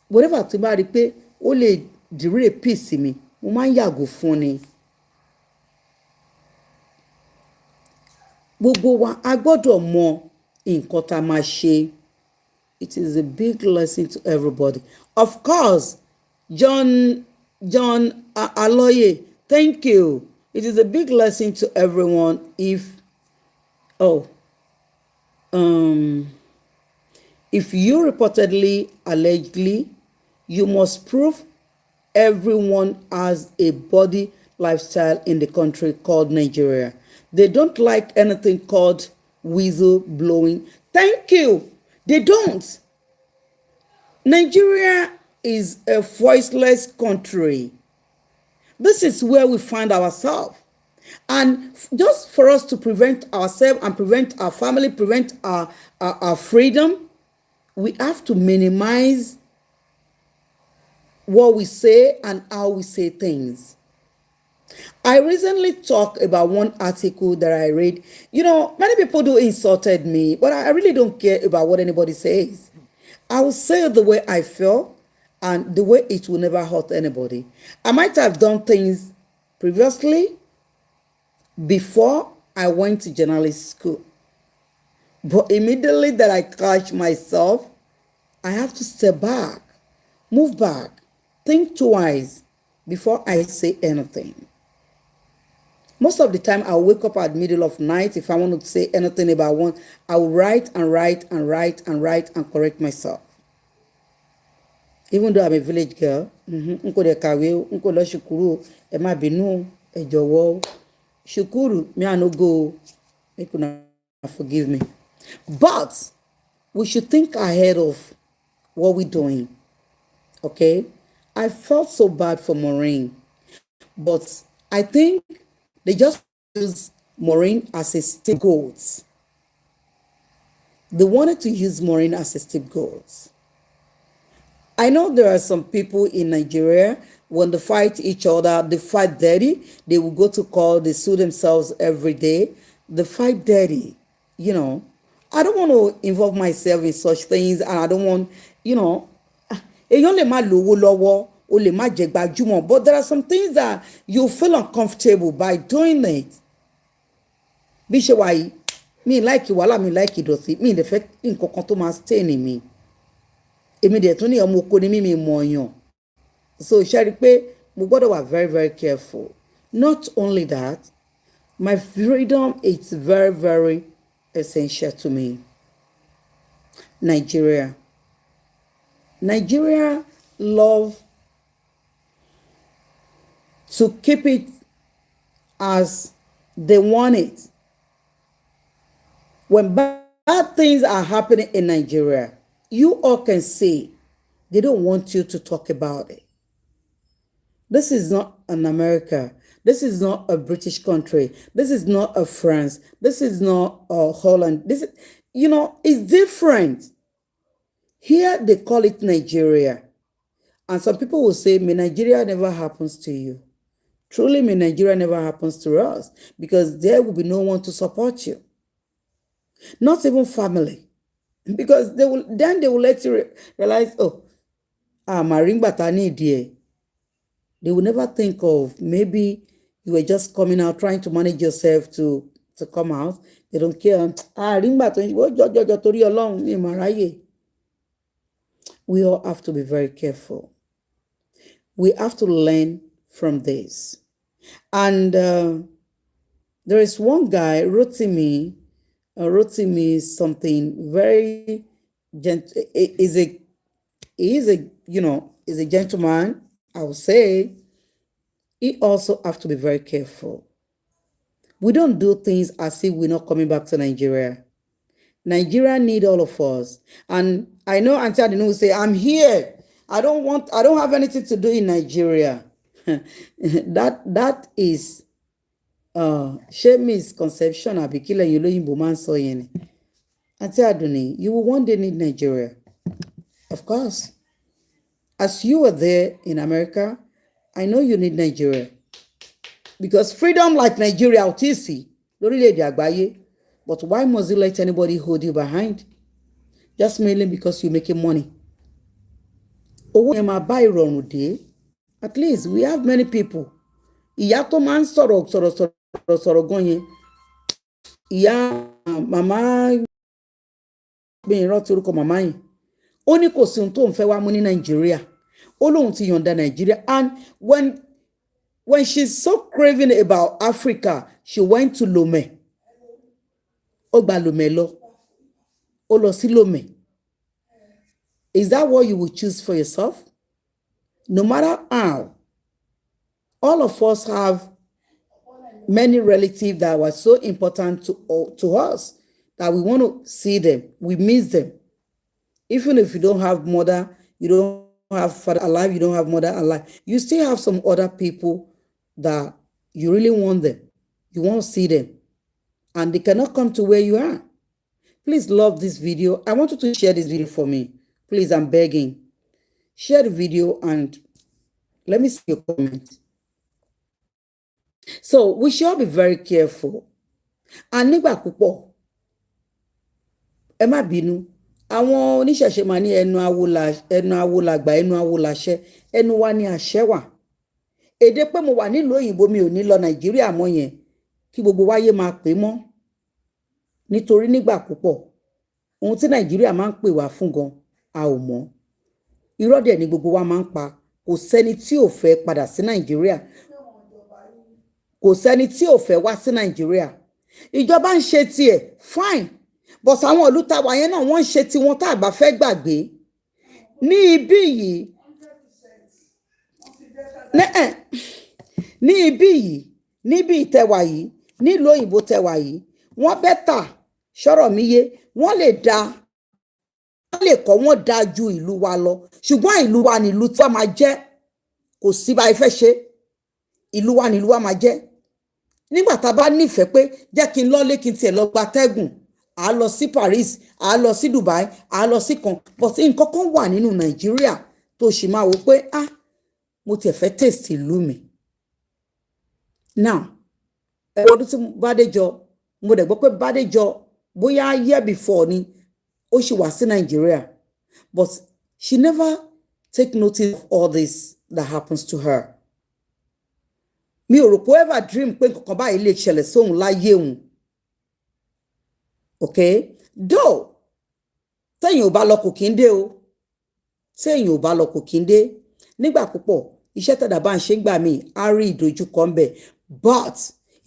S1: Whatever tí bá rí pé ó lè dìré peace mi, mo máa ń yàgò fún ni. Gbogbo wa a gbọ́dọ̀ mọ nǹkan tá a máa ṣe. It is a big lesson to everybody. Of course, John Aloye, thank you. It is a big lesson to everyone if you reportedly, allegedly, you must prove everyone has a body lifestyle in the country called Nigeria. They don't like anything called whistle blowing. Thank you. They don't. Nigeria is a voiceless country. This is where we find ourselves. And just for us to prevent ourselves and prevent our family, prevent our freedom, we have to minimize what we say and how we say things. I recently talked about one article that I read. You know, many people do insulted me, but I really don't care about what anybody says. I will say it the way I feel. and the way it will never hurt anybody. I might have done things previously before I went to journalist school. But immediately that I catch myself, I have to step back, move back, think twice before I say anything. Most of the time, I'll wake up at the middle of night. If I want to say anything about one, I'll write and write and write and write and correct myself. Even though I'm a village girl, nko de kàwé, nko lọ shukuru, ẹ má bínú, ẹ jọ̀wọ́, shukuru, me I no go, make una forgive me. But we should think ahead of what we're doing, okay? I felt so bad for Maureen, but I think they just use Maureen as a scapegoat. They wanted to use Maureen as a scapegoat. I know there are some people in Nigeria, when they fight each other, they fight dirty. They will go to court, they sue themselves every day. They fight dirty, you know. I don't want to involve myself in such things, and I don't want, you know, èèyàn lè má lówó lọ́wọ́, o lè má jẹ gbajúmọ̀, but there are some things that you feel uncomfortable by doing it. Bí ṣe wà yìí, mi like wàhálà, mi like ìdọ̀tí, mi lè fẹ́ nǹkan kan tó máa stain in mi. Èmi dẹ̀ tún ní ọmọ oko ni mi mọ̀ ọ̀yàn. So ṣe rí pé mo gbọ́dọ̀ wà very, very careful. Not only that, my freedom is very, very essential to me. Nigeria love to keep it as they want it. When bad things are happening in Nigeria, you all can see they don't want you to talk about it. This is not an America. This is not a British country. This is not a France. This is not a Holland. This is, you know, it's different. Here they call it Nigeria. And some people will say, may Nigeria never happens to you. Truly, may Nigeria never happens to us, because there will be no one to support you. Not even family. Because they will let you realize, oh, Marimba Tani dear. They will never think of, maybe you were just coming out trying to manage yourself to come out. They don't care. We all have to be very careful. We have to learn from this. And there is one guy wrote me something very gentle. Is a gentleman, I would say. He also have to be very careful. We don't do things as if we're not coming back to Nigeria. Nigeria need all of us. And I know Auntie Adinu will say, I'm here. I don't have anything to do in Nigeria. that is misconception. Auntie Adinu, you will one day need Nigeria. Of course. As you were there in America, I know you need Nigeria. Because freedom like Nigeria, authentic, but why must you let anybody hold you behind? Just mainly because you're making money. At least we have many people. Ìyá tó máa ń sọ̀rọ̀ gan yẹn. Ìyá màmá gbìyànjú rántí orúkọ màmá yẹn. Ó ní kò sí ohun tó ń fẹ́ wá mú ní Nàìjíríà. Ó lóun ti yọ̀ǹda Nàìjíríà. And when she's so craving about Africa, she went to Lomé. Ó gba Lomé lọ. Ó lọ sí Lomé. Is that what you would choose for yourself? No matter how, all of us have many relatives that were so important to us that we want to see them. We miss them. Even if you don't have mother, you don't have father alive, you don't have mother alive, you still have some other people that you really want them. You want to see them. And they cannot come to where you are. Please love this video. I want you to share this video for me. Please, I'm begging. Share the video and let me see your comment. So we should be very careful. And nígbà púpọ̀, ẹ má bínú, àwọn oníṣẹ̀ṣe máa ní ẹnu awo làgbà ẹnu awo làṣẹ, ẹnu wa ni àṣẹ wà. Èdè pé mo wà nílùú òyìnbó mi ò ní lọ Nàìjíríà mọ́ yẹn kí gbogbo wáyé máa pè mọ́, nítorí nígbà púpọ̀ ohun tí Nàìjíríà máa ń pè wá fún gan a ò mọ̀. Irọ́ dẹ̀ ni gbogbo wa máa ń pa. Kò sẹ́ni tí ò fẹ́ padà sí Nàìjíríà, kò sẹ́ni tí ò fẹ́ wá sí Nàìjíríà. Ìjọba ń ṣe tiẹ̀ fine, but àwọn ìlú tàwa yẹn náà wọ́n ń ṣe tiwọn tá a bá fẹ́ gbàgbé. Ní ibí yìí ní ibí yìí níbi ìtẹ̀wà yìí nílùú òyìnbó tẹ̀wà yìí wọ́n bẹ́tà ṣọ́rọ̀ mi yé, wọ́n lè kọ́ wọ́n dáa ju ìlú wa lọ, ṣùgbọ́n ìlú wa ni ìlú tí wọ́n máa jẹ́. Kò sí bá ifẹ́ ṣe, ìlú wa ni ìlú wa máa jẹ́. Nígbà tá a bá nífẹ̀ẹ́ pé jẹ́ kí n lọ́lé kí n tiẹ̀ lọ gba tẹ́gùn, à á lọ sí Paris, à á lọ sí Dubai, à á lọ sí kan, but nǹkan kan wà nínú Nàìjíríà tó sì máa wò pé mo tiẹ̀ fẹ́ taste ìlú mi. Now ọdún tí Bádéjọ, mo dẹ̀ gbọ́ pé Bádéjọ bóyá year before ni ó sì wá sí Nàìjíríà, but she never take notice of all this that happens to her. Mi ò rò pé ever dream pé nǹkan kan báyìí lè ṣẹlẹ̀ sóhun láyé òun. Okay, though téèyàn ò bá lọ kò kí ń dé o, téèyàn ò bá lọ kò kí ń dé. Nígbà púpọ̀ iṣẹ́ tẹ̀dá bá ń ṣe gbà mí á rí ìdojúkọ ń bẹ̀, but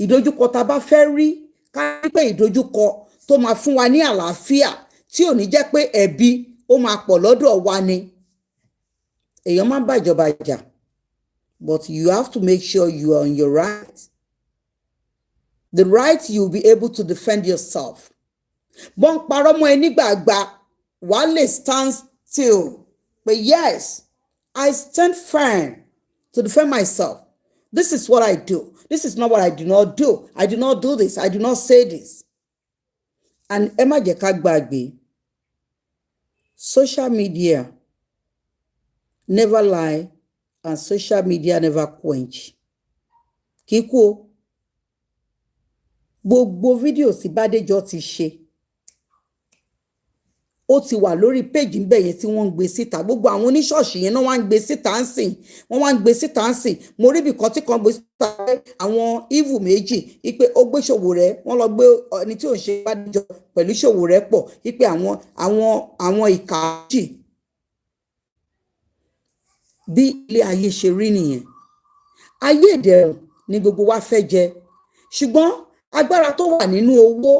S1: ìdojúkọ tá a bá fẹ́ rí ká rí pé ìdojúkọ tó máa fún wa ní àlàáfíà tí ò ní jẹ́ pé ẹ̀bi ó máa pọ̀ lọ́dọ̀ wa ni. Èèyàn máa ń bá ìjọba jà, but you have to make sure you are on your right. The right you will be able to defend yourself. Bọ́n parọ́ mọ́ ẹ nígbàgbà wàá lè stand still. But yes, I stand firm to defend myself. This is what I do. This is not what I do not do. I do not do this. I do not say this. And ẹ má jẹ́ ká gbàgbé, social media never lie and social media never quench. Kíkú o, gbogbo fídíò tí Bádéjọ ti ṣe ó ti wà lórí péjì ń bẹ̀ yẹn tí wọ́n ń gbé síta. Gbogbo àwọn oníṣọ́ọ̀ṣì yẹn náà wá ń gbé síta ń sìn, wọ́n wá ń gbé síta ń sìn. Mo rí ibì kan tí kan gbé síta pé àwọn evil méjì wípé ó gbé Ṣòwòrẹ́, wọ́n lọ gbé ẹni tí ò ń ṣe Bádéjọ pẹ̀lú Ṣòwòrẹ́ pọ̀ wípé àwọn ìkà méjì. Bí ilé ayé ṣe rí nìyẹn. Ayé ìdẹ̀rùn ni gbogbo wa fẹ́ jẹ, ṣùgbọ́n agbára tó wà nínú owó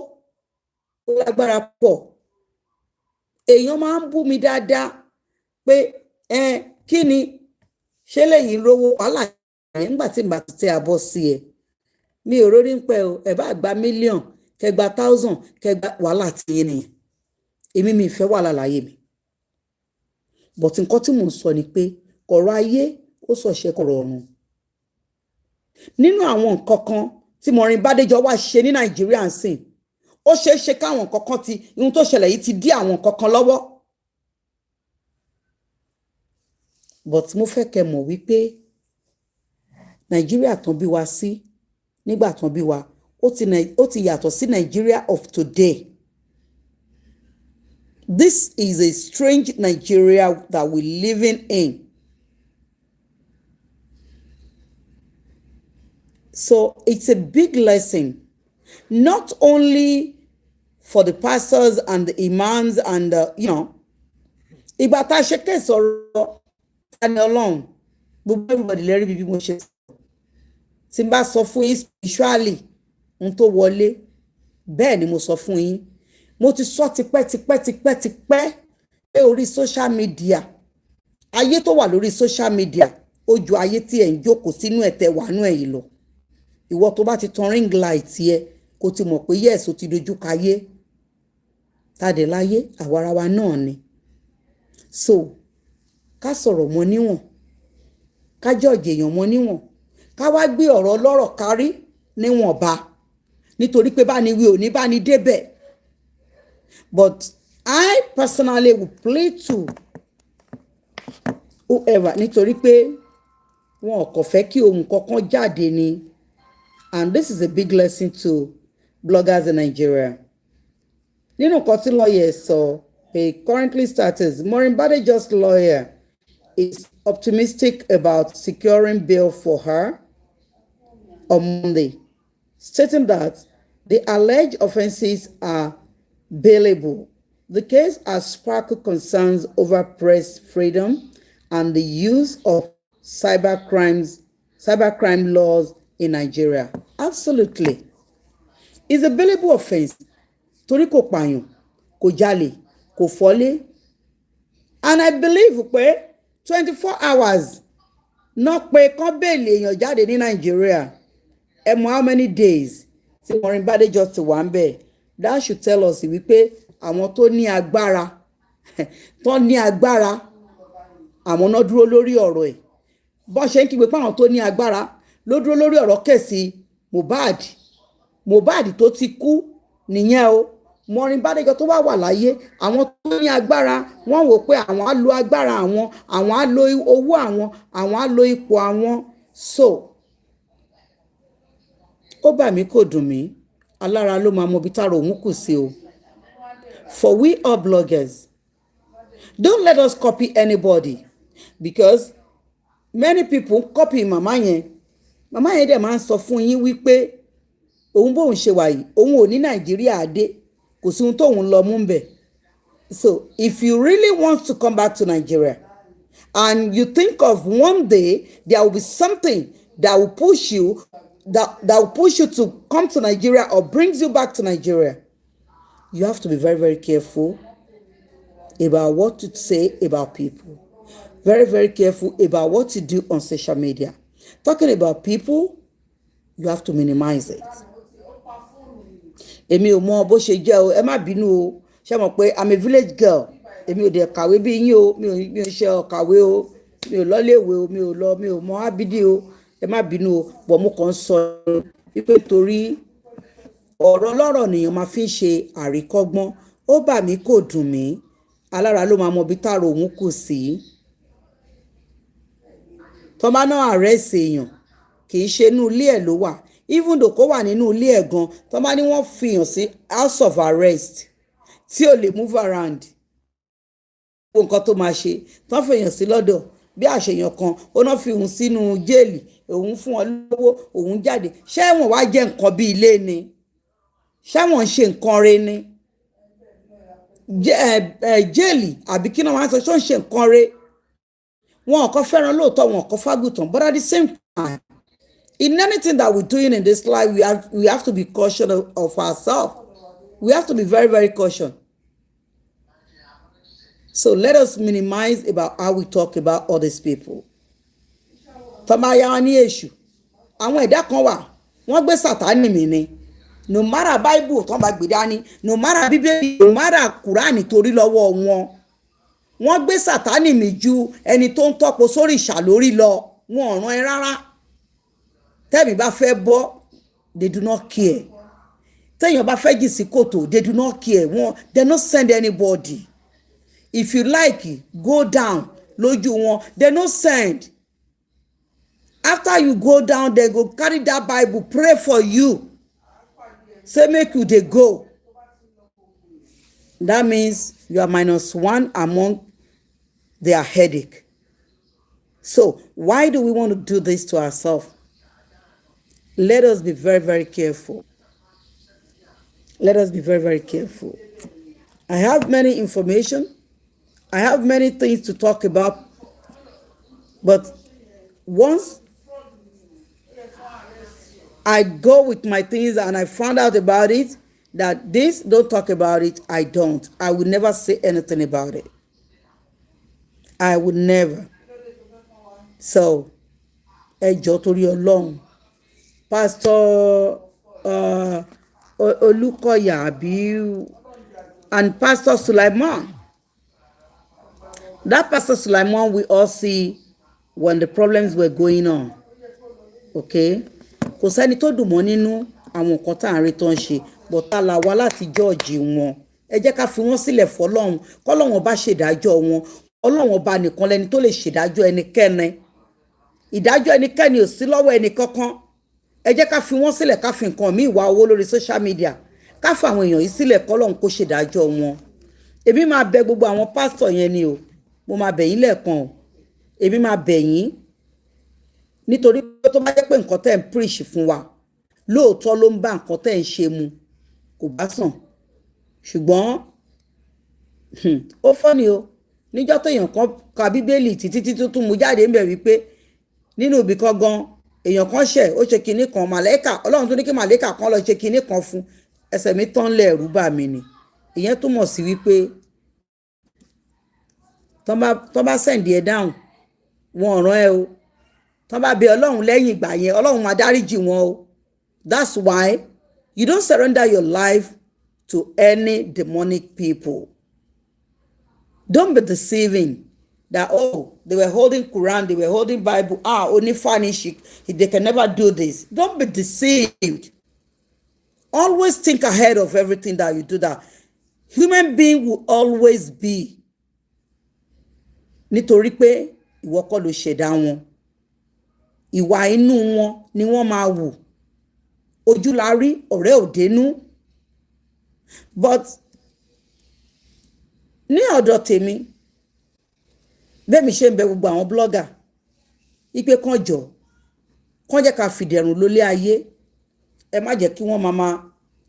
S1: ó lágbára pọ̀. Èèyàn máa ń bú mi dáadáa pé kí ni ṣé lẹ́yìn rówó wàhálà nígbà tí màá tẹ àbọ̀ sí ẹ. Mi ò rórí ń pẹ́ o, ẹ bá gba mílíọ̀n kẹgbà 1,000 kẹgbà wàhálà tí yẹn nìyẹn. Èmi mi ìfẹ́ wàhálà láyé mi. But nǹkan tí mò ń sọ ni pé ọ̀rọ̀ ayé ó sọ̀ṣẹ́ kọ̀rọ̀ ọ̀run. Nínú àwọn nǹkan kan tí Murren Badejo wá ṣe ní Nàìjíríà ń sìn, ó ṣeé ṣe káwọn nǹkan kan ti ohun tó ṣẹlẹ̀ yìí ti dí àwọn nǹkan kan lọ́wọ́. But mo fẹ́ kẹ́ mọ̀ wípé Nàìjíríà tán bí wa sí nígbà tán bí wa ó ti yàtọ̀ sí Nigeria of today. This is a strange Nigeria that we're living in. So it's a big lesson, not only for the pastors and the imams and ìgbà tá a ṣe kẹsọ̀rọ̀ tani Ọlọ́run gbogbo everybody lẹ́rí bí mo ṣe sọ. Tí n bá sọ fún yín spiritually n tó wọlé, bẹ́ẹ̀ ni mo sọ fún yín. Mo ti sọ tipẹ́ pé orí social media, ayé tó wà lórí social media ó ju ayé tí ẹ̀ ń jókòó sínú ẹ̀tẹ̀ wàánú ẹ̀yìn lọ. Ìwọ tó bá ti tan ring light yẹ kó ti mọ̀ pé yes ó ti dojú kayé. Tàdé láyé àwarawa náà ni. So ká sọ̀rọ̀ mọ́ níwọ̀n, ká jọ̀jẹ̀ èèyàn mọ́ níwọ̀n, ká wá gbé ọ̀rọ̀ ọlọ́rọ̀ kárí níwọ̀nba, nítorí pé bá ní wí ò ní bá ní débẹ̀. But I personally will plead to whoever, nítorí pé wọn kò fẹ́ kí ohun kankan jáde ni. And this is a big lesson to bloggers in Nigeria. Nínú nǹkan tí lọ́ọ̀yà sọ, A currently status, Murren Badejo's lawyer is optimistic about securing bail for her on Monday, stating that the alleged offenses are bailable. The case has sparked concerns over press freedom and the use of cybercrime laws in Nigeria. Absolutely. It's a bailable offense. Torí kò pààyàn, kò jalè, kò fọ́lé. And I believe pé 24 hours náà pé kán bèèlì èèyàn jáde ní Nigeria. Ẹ mọ̀ how many days tí Murren Badejo ti wà ń bẹ̀. That should tell us wípé àwọn tó ní agbára àwọn náà dúró lórí ọ̀rọ̀ ẹ̀. Bọ́n ṣe ń kígbe pé àwọn tó ní agbára ló dúró lórí ọ̀rọ̀ kẹ̀sì Mohbad tó ti kú nìyẹn o. Murren Badejo tó wà láyé, àwọn tó ní agbára wọ́n wò pé àwọn á lo agbára àwọn á lo owó àwọn á lo ipò àwọn. So ó bà mí kò dùn mí, alára ló máa mọ bí tààrà òun kù sí o. For we all bloggers, don't let us copy anybody, because many people copy màmá yẹn dẹ̀ máa ń sọ fún yín wípé òun bóun ṣe wà yìí òun ò ní Nàìjíríà dé, kò sí ohun tóun lọ mú bẹ̀. So if you really want to come back to Nigeria and you think of one day there will be something that will push you to come to Nigeria or brings you back to Nigeria, you have to be very, very careful about what to say about people. Very, very careful about what to do on social media. Talking about people, you have to minimize it. Èmi ò mọ bó ṣe jẹ́ o, ẹ má bínú o. Ṣé mọ̀ pé I'm a village girl. Èmi ò dẹ̀ kàwé bí yín o, mi ò ṣe ọ̀kàwé o, mi ò lọ́léèwé o, mi ò mọ ábídí o. Ẹ má bínú o, bọ̀ mo kàn sọ wípé torí ọ̀rọ̀ lọ́rọ̀ nìyẹn máa fi ń ṣe àríkọ́gbọ́n. Ó bà mí kò dùn mí, alára ló máa mọ bí tààrà òun kù sí. Tó bá náà arrest èèyàn kì í ṣe inú ilé ẹ̀ ló wà, even though kó wà nínú ilé ẹ̀ gan, tó bá ní wọ́n fìyàn sí house of arrest tí ò lè move around, gbogbo nǹkan tó máa ṣe tó fìyàn sí lọ́dọ̀ bí àṣeyàn kan ó náà fi òun sínú jẹ́ẹ̀lì, òun fún wọn lówó, òun jáde. Ṣé wọ́n wá jẹ́ nǹkan bí ilé ni? Ṣé wọ́n ń ṣe nǹkan re ni? Jẹ́ẹ̀lì àbí kí náà wọ́n á sọ ṣé ń ṣe nǹkan re? Wọn kò fẹ́ràn lóòótọ́, wọn kò fágùtàn, but at the same time, in anything that we're doing in this life, we have to be cautious of ourselves. We have to be very, very cautious. So let us minimize about how we talk about all these people. Tọ́máyá ní èṣù, àwọn ẹ̀dá kan wà, wọ́n gbé Sátánì mì ni. No matter Bible tó bá gbé dání, no matter Bíbélì, no matter Kùránì torí lọ́wọ́ wọn. Wọ́n gbé Sátánì mì ju ẹni tó ń tọ́po sórí ìṣà lórí lọ. Wọn ò rán ẹ rárá. Tẹ́mi bá fẹ́ bọ́, they do not care. Tẹ́yàn bá fẹ́ jì sí kòtò, they do not care. They don't send anybody. If you like, go down lójú wọn, they no send. After you go down, they go carry that Bible, pray for you. Say make you dey go. That means you are -1 among their headache. So why do we want to do this to ourselves? Let us be very, very careful. Let us be very, very careful. I have many information. I have many things to talk about. But once I go with my things and I found out about it, that this, don't talk about it, I don't. I would never say anything about it. I would never. So, ẹ jọ̀ọ́ torí Ọlọ́run. Pastor Olukoya and Pastor Sulaiman. That Pastor Sulaiman we all see when the problems were going on. Okay? Kò sẹ́ni tó dùn mọ́ nínú àwọn nǹkan tá à ń rí tó ń ṣe, but tá la wá láti jọ́ọ̀jì wọn. Ẹ jẹ́ ká fi wọ́n sílẹ̀ fọ́lọ́run, kọ́lọ́run ọba ṣèdájọ́ wọn. Ọlọ́run ọba nìkan lẹni tó lè ṣèdájọ́ ẹnikẹ́ni. Ìdájọ́ ẹnikẹ́ni ò sí lọ́wọ́ ẹnìkankan. Ẹ jẹ́ ká fi wọ́n sílẹ̀, ká fi nǹkan míì wá owó lórí social media. Ká fi àwọn èèyàn yìí sílẹ̀ kọ́lọ́run kó ṣèdájọ́ wọn. èmi máa bẹ̀ gbogbo àwọn pásítọ̀ yẹn ni o, mo máa bẹ̀ yín lẹ́ẹ̀kan o, èmi máa bẹ̀ yín nítorí pé tó bá jẹ́ pé nǹkan tẹ́ ń preach fún wa lóòótọ́ ló ń bá nǹkan tẹ́ ń ṣe mu kò bá sàn, ṣùgbọ́n ó fọ́ ni o, níjọ́ téèyàn kan ka bíbélì títí tó tún mú jáde ń bẹ̀ wípé nínú ibì kan gan èèyàn kan ṣẹ̀ ó ṣe kinní kan màlẹ́kà ọlọ́run tó ní kí màlẹ́kà kan lọ ṣe kinní kan fún, ẹsẹ̀ mi tán lẹ̀ ẹ̀rù bà mí ni. ìyẹn túmọ̀ sí wípé tán bá sẹ̀ǹdì ẹ̀ dáhùn wọn ọ̀ràn ẹ o, tán bá bẹ ọlọ́run lẹ́yìn ìgbà yẹn ọlọ́run máa dáríjì wọn o. That's why you don't surrender your life to any demonic people. Don't be deceiving that, oh, they were holding Quran, they were holding Bible, only fanish, they can never do this. Don't be deceived. Always think ahead of everything that you do that. Human being will always be. Nítorí pé ìwọ kọ́ ló ṣẹ̀dá wọn. Ìwà inú wọn ni wọ́n máa wù. Ojú la rí, ọ̀rẹ́ ò dénú. But ní ọ̀dọ̀ tèmi, bẹ́ẹ̀mi ṣe ń bẹ gbogbo àwọn blogger, ipe kan jọ, kan jẹ́ ká fìdẹ̀rùn lólé ayé, ẹ má jẹ́ kí wọ́n máa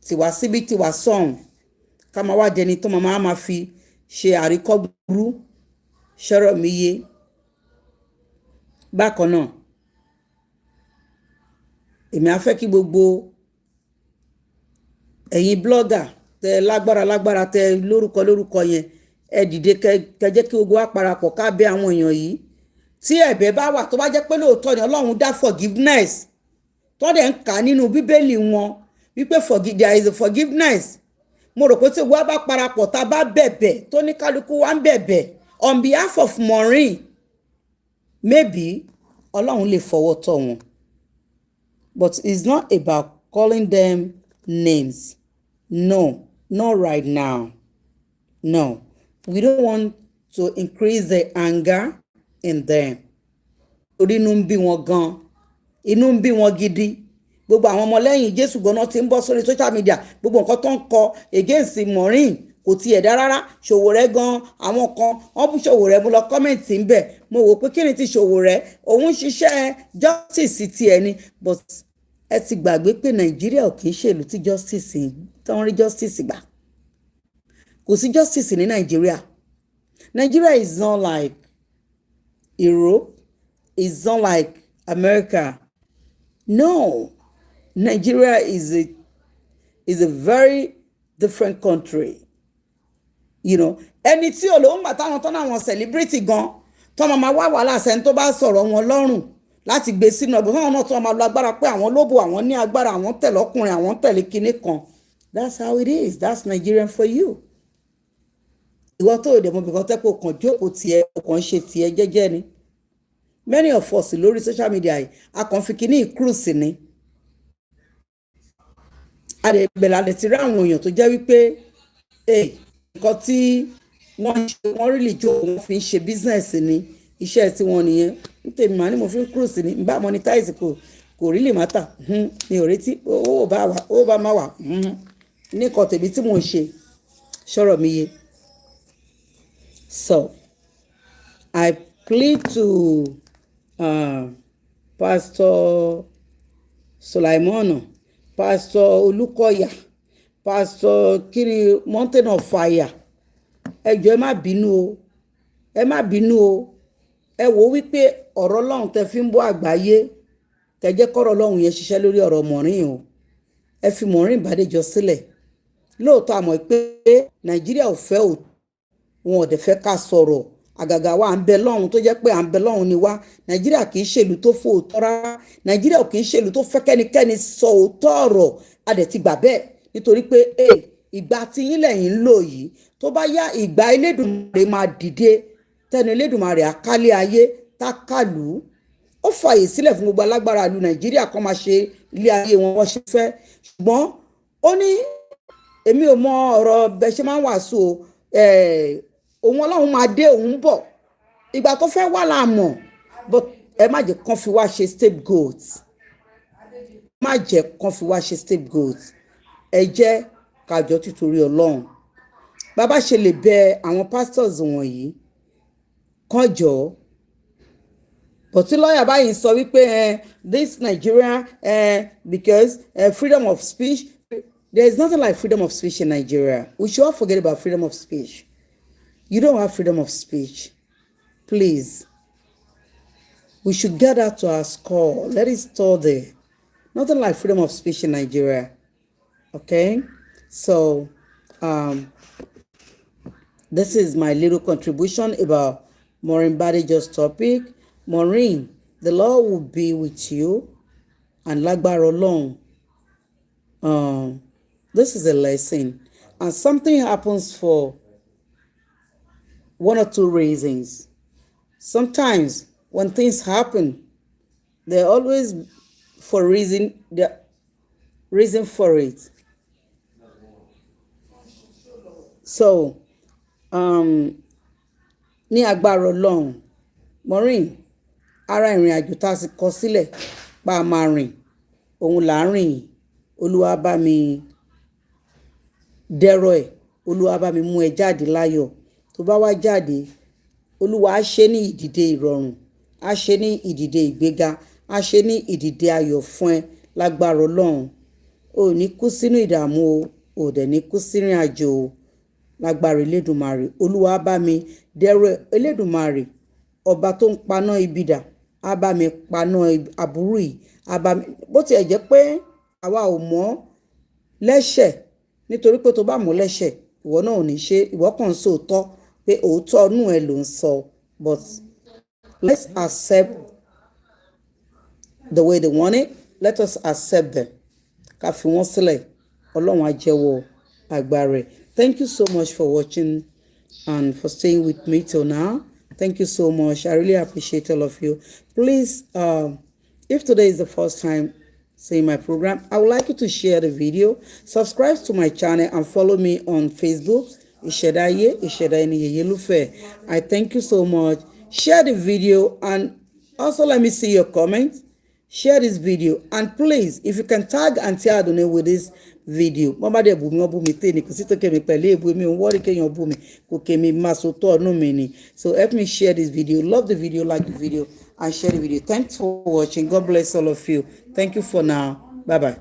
S1: tiwa síbí tiwa sọ̀hún, ká máa wá dẹni tó máa fi ṣe àríkọ́gbúrú, ṣọ́rọ̀ mi yé. Bákan náà, èmi á fẹ́ kí gbogbo ẹ̀yin blogger tẹ lágbára tẹ lórúkọ yẹn, ẹ dìde kẹjẹ́ kí gbogbo wa parapọ̀ ká bẹ̀ àwọn èèyàn yìí. Tí ẹ̀bẹ̀ bá wà tó bá jẹ́ pé lóòótọ́ ni Ọlọ́run dá forgiveness tó dẹ̀ ń kà nínú bíbélì wọn wípé there is a forgiveness. Mo rò pé tí gbogbo wa bá parapọ̀ tá a bá bẹ̀bẹ̀ tó ní kálukú wa ń bẹ̀bẹ̀ on behalf of Murren, maybe Ọlọ́run lè fọwọ́ tọ́ wọn. But it's not about calling them names. No, not right now. No, we don't want to increase the anger in them. Orí inú ń bí wọn gan, inú ń bí wọn gidi. Gbogbo àwọn ọmọlẹ́yìn Jésù gan-an ti ń bọ́ sórí social media. Gbogbo nǹkan tó ń kọ against Murren kò tiẹ̀ dá rárá. Ṣòwòrẹ́ gan, àwọn kan wọ́n bú Ṣòwòrẹ́, mo lọ kọ́mẹ̀ntì ń bẹ̀. Mo wò pé kí ni ti Ṣòwòrẹ́? Òun ṣiṣẹ́ justice tiẹ̀ ni. But ẹ ti gbàgbé pé Nàìjíríà ò kì í ṣèlú tí justice tán rí justice gbà. Kò sí justice ní Nàìjíríà. Nigeria is not like Europe. It's not like America. No. Nigeria is a very different country. You know, ẹni tí olóhùn bàtà wọn tán àwọn celebrity gan tó máa wá wàhálà sẹ́ni tó bá sọ̀rọ̀ wọn lọ́rùn láti gbé sínú ọgbọ́n fún àwọn náà tó máa lo agbára pé àwọn lóbò, àwọn ní agbára, àwọn tẹ̀lé ọkùnrin, àwọn tẹ̀lé kinní kan. That's how it is. That's Nigerian for you. Ìwọ tó òde mọ̀ bìkan tẹ́pọ̀ kan jókòó tiẹ̀ ọkàn ṣe tiẹ̀ jẹ́jẹ́ ni. Many of us lórí social media yìí a kàn fi kinní cruise ni. Àdèbẹ̀lẹ̀ àdè ti rí àwọn èèyàn tó jẹ́ wípé nǹkan tí wọ́n rí lè jó wọn fi ń ṣe business ni, iṣẹ́ tí wọ́n nìyẹn. Nítorí màá ní mo fi ń cruise ni, bá monetize kò rí lè má tà, mi ò retí owó bá má wà nìkan tèmi tí mò ń ṣe, ṣọ́rọ̀ mi yé. So I plead to Pastor Sulaimon, Pastor Olukoya, Pastor Kini Mountain of Fire. Ẹ jọ̀ọ́ ẹ má bínú o, ẹ má bínú o. Ẹ wò wípé ọ̀rọ̀ Ọlọ́run tẹ́ fi ń bọ́ àgbáyé, tẹ́ jẹ́ kọ́rọ̀ Ọlọ́run yẹn ṣiṣẹ́ lórí ọ̀rọ̀ Murren o. Ẹ fi Murren Badejo sílẹ̀. Lóòótọ́ àmọ́ pé Nàìjíríà ò fẹ́ o, wọn ò dẹ̀ fẹ́ ká sọ̀rọ̀. Àgàgà wa à ń bẹ lọ́run tó jẹ́ pé à ń bẹ lọ́run ni wá. Nàìjíríà kì í ṣèlú tó fò òótọ́ rárá. Nàìjíríà kì í ṣèlú tó fẹ́ kẹ́nikẹ́ni sọ òótọ́ ọ̀rọ̀. A dẹ̀ ti gbà bẹ́ẹ̀ nítorí pé ìgbà tí yín lẹ́yìn ń lò yìí tó bá yá ìgbà Elédùmarè máa dìde tẹnu Elédùmarè àkálé ayé tákàlù. Ó fààyè sílẹ̀ fún gbogbo alágbára ìlú Nàìjíríà kan máa ṣe ilé ayé wọn wọ́n ṣe fẹ́. Ṣùgbọ́n ó ní èmi ò mọ ọ̀rọ̀ bẹ́ẹ̀ ṣe máa ń wàásù òun Ọlọ́run máa dé, òun bọ̀. Ìgbà tó fẹ́ wà láàmọ̀, but ẹ má jẹ́ kán fi wá ṣe scapegoat. Má jẹ́ kán fi wá ṣe scapegoat. Ẹ jẹ́ ká jọ títorí Ọlọ́run bàbá ṣe lè bẹ àwọn pastors wọ̀nyí kán jọ̀ọ́. But tí lọ́ọ̀yà báyìí sọ wípé this Nigeria because freedom of speech, there is nothing like freedom of speech in Nigeria. We should all forget about freedom of speech. You don't have freedom of speech. Please. We should get that to our score. Let it store there. Nothing like freedom of speech in Nigeria. Okay? So, this is my little contribution about Murren Badejo's topic. Murren, the Lord will be with you. And lágbára Ọlọ́run, this is a lesson. And something happens for one or two reasons. Sometimes when things happen, they're always for reason for it. So, ní agbára Ọlọ́run, Murren, ara ìrìn àjò tá a sì kọ sílẹ̀ pa á máa rìn, òun là ń rìn. Olúwa bá mi dẹ́rọ̀ ẹ̀, Olúwa bá mi mú ẹ jáde láyọ̀. Tó bá wá jáde, Olúwa á ṣe ní ìdìde ìrọ̀rùn, á ṣe ní ìdìde ìgbéga, á ṣe ní ìdìde ayọ̀ fún ẹ lágbára Ọlọ́run. O ò ní kú sínú ìdààmú o, ò dẹ̀ ní kú sínú àjò o lágbára Elédùmarè. Olúwa bá mi dẹ́rọ̀ ẹ̀, Elédùmarè ọba tó ń paná ibi dà, á bá mi paná aburú yìí, á bá mi, bó tiẹ̀ jẹ́ pé àwa ò mọ̀ lẹ́ṣẹ̀, nítorí pé tó bá mọ̀ lẹ́ṣẹ̀ ìwọ náà ò ní ṣe, ìwọ kàn ń sòótọ́ pé òótọ́ inú ẹ ló ń sọ. But let's accept the way they want it. Let us accept them. Ká fi wọ́n sílẹ̀, Ọlọ́run á jẹ́wọ́ agbára rẹ̀. Thank you so much for watching and for staying with me till now. Thank you so much. I really appreciate all of you. Please, if today is the first time seeing my program, I would like you to share the video, subscribe to my channel, and follow me on Facebook. I thank you so much. Share the video and also let me see your comments. Share this video and please, if you can tag Auntie Adonai with this video. Mama de bumi obumi te ni kusito kemi pele bumi worry kenyo bumi ko kemi masoto no meni. So help me share this video. Love the video, like the video, and share the video. Thanks for watching. God bless all of you. Thank you for now. Bye bye.